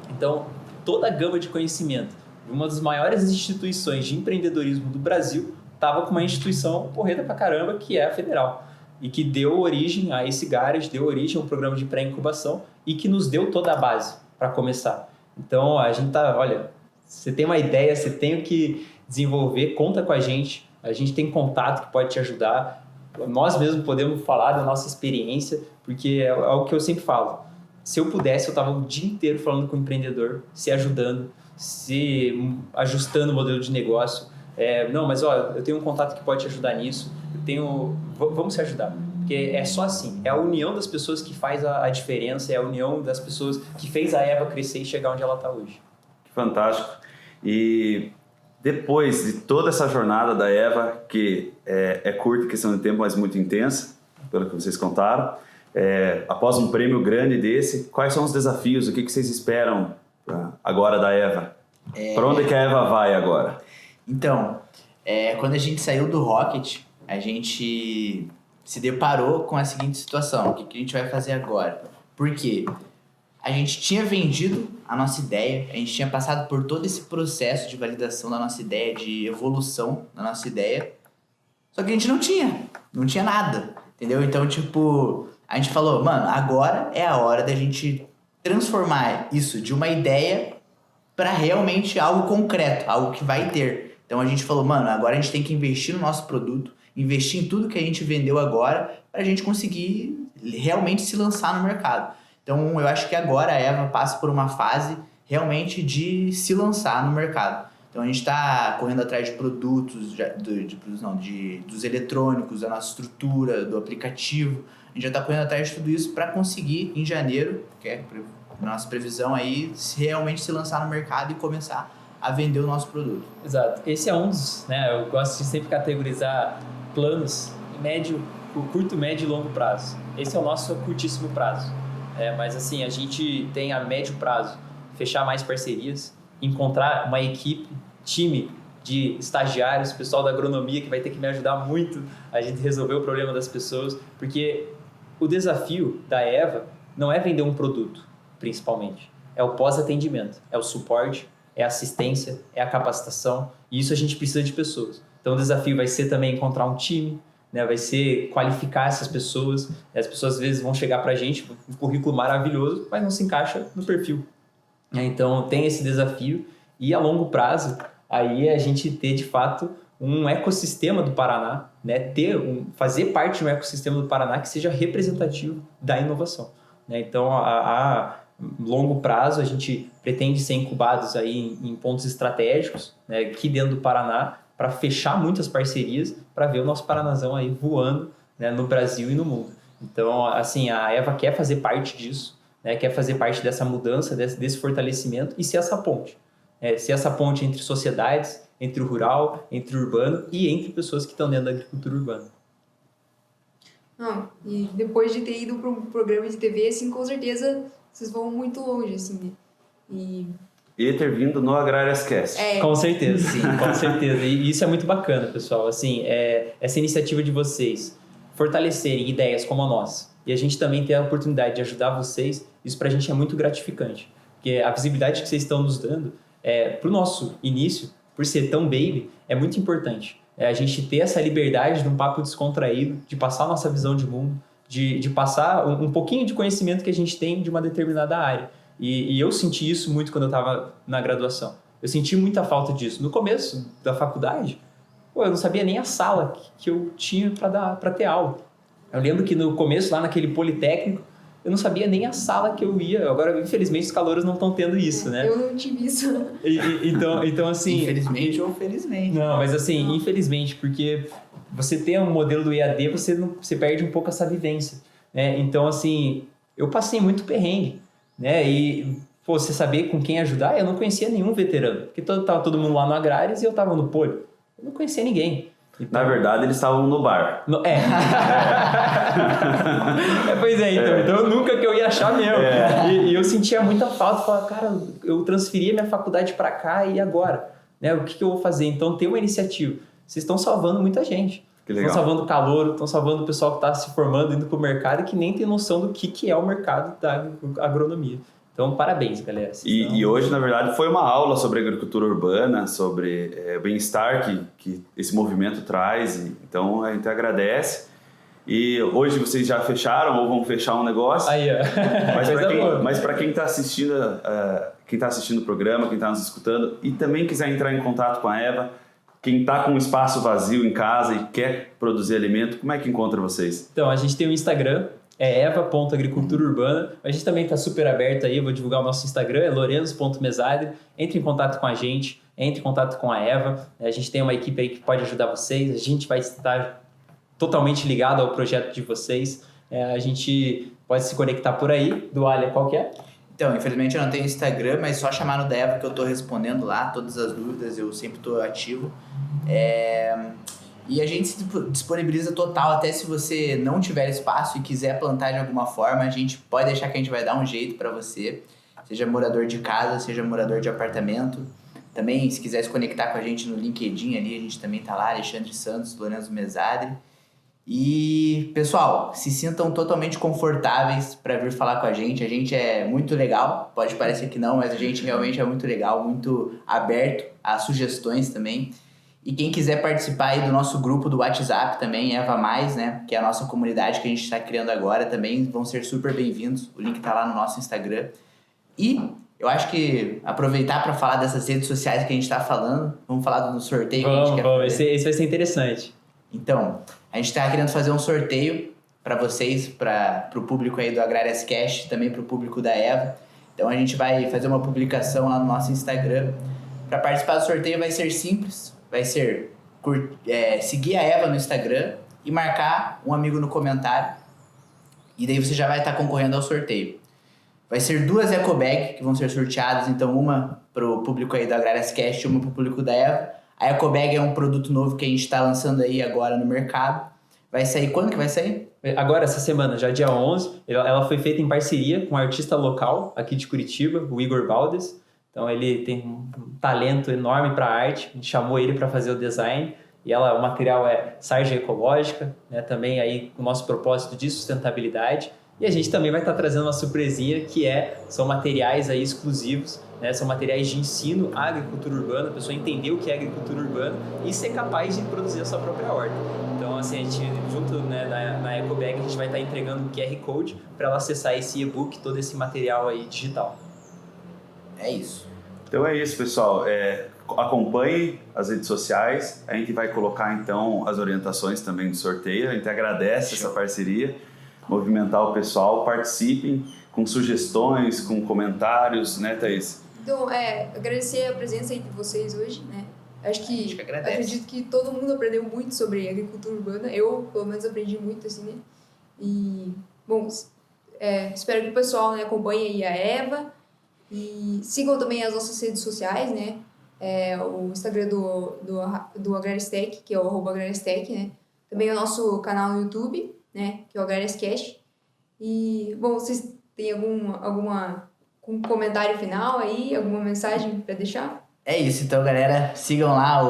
Então, toda a gama de conhecimento de uma das maiores instituições de empreendedorismo do Brasil estava com uma instituição porreta pra caramba, que é a Federal. E que deu origem a esse GARD, deu origem a um programa de pré-incubação e que nos deu toda a base para começar. Então, a gente olha, você tem uma ideia, você tem o que desenvolver, conta com a gente tem contato que pode te ajudar. Nós mesmos podemos falar da nossa experiência, porque é o que eu sempre falo. Se eu pudesse, eu estava o dia inteiro falando com o empreendedor, se ajudando, se ajustando o modelo de negócio. Não, mas eu tenho um contato que pode te ajudar nisso. Vamos se ajudar. Porque é só assim. É a união das pessoas que faz a diferença, é a união das pessoas que fez a Eva crescer e chegar onde ela está hoje. Fantástico. E depois de toda essa jornada da Eva, que é curta em questão de tempo, mas muito intensa, pelo que vocês contaram, após um prêmio grande desse, quais são os desafios? O que vocês esperam agora da Eva? Para onde que a Eva vai agora? Então, quando a gente saiu do Rocket, a gente se deparou com a seguinte situação. O que a gente vai fazer agora? Por quê? A gente tinha vendido a nossa ideia, a gente tinha passado por todo esse processo de validação da nossa ideia, de evolução da nossa ideia, só que a gente não tinha nada, entendeu? Então, tipo, a gente falou, mano, agora é a hora da gente transformar isso de uma ideia para realmente algo concreto, algo que vai ter. Então a gente falou, mano, agora a gente tem que investir no nosso produto, investir em tudo que a gente vendeu agora para a gente conseguir realmente se lançar no mercado. Então eu acho que agora a Eva passa por uma fase realmente de se lançar no mercado. Então a gente está correndo atrás de produtos, dos eletrônicos, da nossa estrutura, do aplicativo. A gente já está correndo atrás de tudo isso para conseguir, em janeiro, que é a nossa previsão aí, realmente se lançar no mercado e começar a vender o nosso produto. Exato. Esse é um dos, né? Eu gosto de sempre categorizar planos curto, médio e longo prazo. Esse é o nosso curtíssimo prazo. Mas assim, a gente tem a médio prazo fechar mais parcerias, encontrar uma equipe, time de estagiários, pessoal da agronomia que vai ter que me ajudar muito a gente resolver o problema das pessoas, porque o desafio da Eva não é vender um produto, principalmente. É o pós-atendimento, é o suporte, é a assistência, é a capacitação, e isso a gente precisa de pessoas. Então o desafio vai ser também encontrar um time, né? Vai ser qualificar essas pessoas. As pessoas às vezes vão chegar para a gente com um currículo maravilhoso, mas não se encaixa no perfil. Então tem esse desafio, e a longo prazo aí a gente ter de fato um ecossistema do Paraná, né? Fazer parte de um ecossistema do Paraná que seja representativo da inovação, né? Então a longo prazo a gente pretende ser incubados aí em pontos estratégicos, né? Aqui dentro do Paraná, para fechar muitas parcerias, para ver o nosso Paranazão aí voando, né? No Brasil e no mundo. Então, assim, a Eva quer fazer parte disso, né? Quer fazer parte dessa mudança, desse fortalecimento e ser essa ponte. Ser essa ponte entre sociedades, entre o rural, entre o urbano e entre pessoas que estão dentro da agricultura urbana. Não, e depois de ter ido para um programa de TV, assim, com certeza vocês vão muito longe, assim, né? E ter vindo no Agrárias Cast. Com certeza, sim, com certeza. E isso é muito bacana, pessoal. Assim, essa iniciativa de vocês fortalecerem ideias como a nossa, e a gente também ter a oportunidade de ajudar vocês, isso pra gente é muito gratificante. Porque a visibilidade que vocês estão nos dando, pro nosso início, por ser tão baby, é muito importante. A gente ter essa liberdade de um papo descontraído, de passar a nossa visão de mundo, de passar um pouquinho de conhecimento que a gente tem de uma determinada área. E eu senti isso muito quando eu estava na graduação. Eu senti muita falta disso. No começo da faculdade, eu não sabia nem a sala que eu tinha para ter aula. Eu lembro que no começo, lá naquele Politécnico, eu não sabia nem a sala que eu ia. Agora, infelizmente, os calouros não estão tendo isso, né? Eu não tive isso. Então, assim... Infelizmente ou felizmente. Não, mas assim, infelizmente, porque você tem um modelo do EAD, você perde um pouco essa vivência, né? Então, assim, eu passei muito perrengue, né? E, você saber com quem ajudar, eu não conhecia nenhum veterano. Porque tava todo mundo lá no Agrárias e eu tava no Poli. Eu não conhecia ninguém. Na verdade, eles estavam no bar. Pois é, então nunca que eu ia achar mesmo. E eu sentia muita falta, falava, cara, eu transferi a minha faculdade para cá e agora? Né? O que eu vou fazer? Então, tem uma iniciativa. Vocês estão salvando muita gente. Estão salvando o calouro, estão salvando o pessoal que está se formando, indo para o mercado e que nem tem noção do que é o mercado da agronomia. Então, parabéns, galera. E hoje, na verdade, foi uma aula sobre agricultura urbana, sobre bem-estar que esse movimento traz. Então, a gente agradece. E hoje vocês já fecharam ou vão fechar um negócio. Aí, ó. Mas para quem está assistindo, o programa, quem está nos escutando e também quiser entrar em contato com a Eva, quem está com um espaço vazio em casa e quer produzir alimento, como é que encontra vocês? Então, a gente tem o Instagram, eva.agriculturaurbana. A gente também está super aberto aí, eu vou divulgar o nosso Instagram, é lorenzo.mesadri. Entre em contato com a gente, entre em contato com a Eva. A gente tem uma equipe aí que pode ajudar vocês, a gente vai estar totalmente ligado ao projeto de vocês. A gente pode se conectar por aí. Do Alia, qual que é? Então, infelizmente eu não tenho Instagram, mas só chamar no da Eva que eu estou respondendo lá, todas as dúvidas, eu sempre estou ativo. E a gente se disponibiliza total, até se você não tiver espaço e quiser plantar de alguma forma, a gente pode deixar que a gente vai dar um jeito para você, seja morador de casa, seja morador de apartamento. Também, se quiser se conectar com a gente no LinkedIn ali, a gente também tá lá, Alexandre Santos, Lorenzo Mesadri. E, pessoal, se sintam totalmente confortáveis para vir falar com a gente é muito legal, pode parecer que não, mas a gente realmente é muito legal, muito aberto a sugestões também. E quem quiser participar aí do nosso grupo do WhatsApp também, Eva Mais, né, que é a nossa comunidade que a gente está criando agora, também vão ser super bem-vindos, o link tá lá no nosso Instagram. E eu acho que aproveitar para falar dessas redes sociais que a gente está falando, vamos falar do sorteio que a gente quer fazer. Esse vai ser interessante. Então, a gente está querendo fazer um sorteio para vocês, para o público aí do Agrárias Cast, também para o público da Eva. Então, a gente vai fazer uma publicação lá no nosso Instagram. Para participar do sorteio vai ser simples, vai ser seguir a Eva no Instagram e marcar um amigo no comentário. E daí você já vai estar concorrendo ao sorteio. Vai ser 2 ecobag que vão ser sorteadas, então uma para o público aí do Agrárias Cast e uma para o público da Eva. A ecobag é um produto novo que a gente está lançando aí agora no mercado. Vai sair quando que vai sair? Agora, essa semana, já dia 11. Ela foi feita em parceria com um artista local aqui de Curitiba, o Igor Baldes. Então, ele tem um talento enorme para arte. A gente chamou ele para fazer o design. E o material é sarja ecológica, né? Também aí o nosso propósito de sustentabilidade. E a gente também vai estar trazendo uma surpresinha que são materiais aí exclusivos né? São materiais de ensino à agricultura urbana, a pessoa entender o que é agricultura urbana e ser capaz de produzir a sua própria horta. Então, assim, a gente, junto, né, na EcoBag, a gente vai estar entregando um QR Code para ela acessar esse e-book, todo esse material aí digital. É isso. Então é isso, pessoal. Acompanhe as redes sociais. A gente vai colocar, então, as orientações também do sorteio. A gente agradece essa parceria, movimentar o pessoal. Participem com sugestões, com comentários, né, Thaís? Então, agradecer a presença aí de vocês hoje, né? A gente que agradece. Acredito que todo mundo aprendeu muito sobre agricultura urbana. Eu, pelo menos, aprendi muito, assim, né? E, bom, espero que o pessoal, né, acompanhe aí a Eva e sigam também as nossas redes sociais, né? O Instagram do Agrariastech, que é o @Agrariastech, né? Também o nosso canal no YouTube, né? Que é o Agrariascast. E, bom, vocês têm algum comentário final aí, alguma mensagem para deixar? É isso, então, galera, sigam lá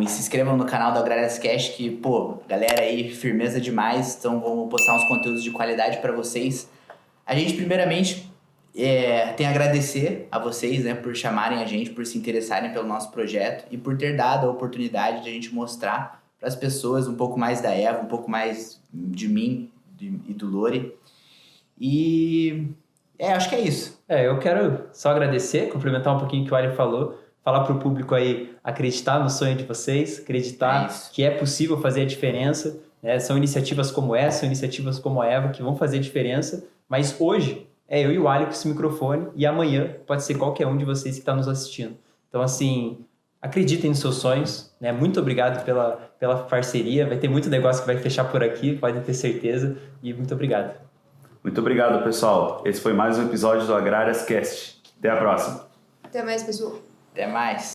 e se inscrevam no canal do Agrariascast, que, pô, galera aí, firmeza demais, então vamos postar uns conteúdos de qualidade para vocês. A gente, primeiramente, tem a agradecer a vocês, né, por chamarem a gente, por se interessarem pelo nosso projeto e por ter dado a oportunidade de a gente mostrar para as pessoas um pouco mais da Eva, um pouco mais de mim e do Lori. E acho que é isso. Eu quero só agradecer, complementar um pouquinho o que o Ali falou, falar para o público aí acreditar no sonho de vocês, acreditar que é possível fazer a diferença, né? São iniciativas como essa, são iniciativas como a Eva que vão fazer a diferença, mas hoje é eu e o Ali com esse microfone e amanhã pode ser qualquer um de vocês que está nos assistindo. Então, assim, acreditem nos seus sonhos, né? Muito obrigado pela parceria, vai ter muito negócio que vai fechar por aqui, podem ter certeza, e muito obrigado. Muito obrigado, pessoal. Esse foi mais um episódio do Agrariascast. Até a próxima. Até mais, pessoal. Até mais.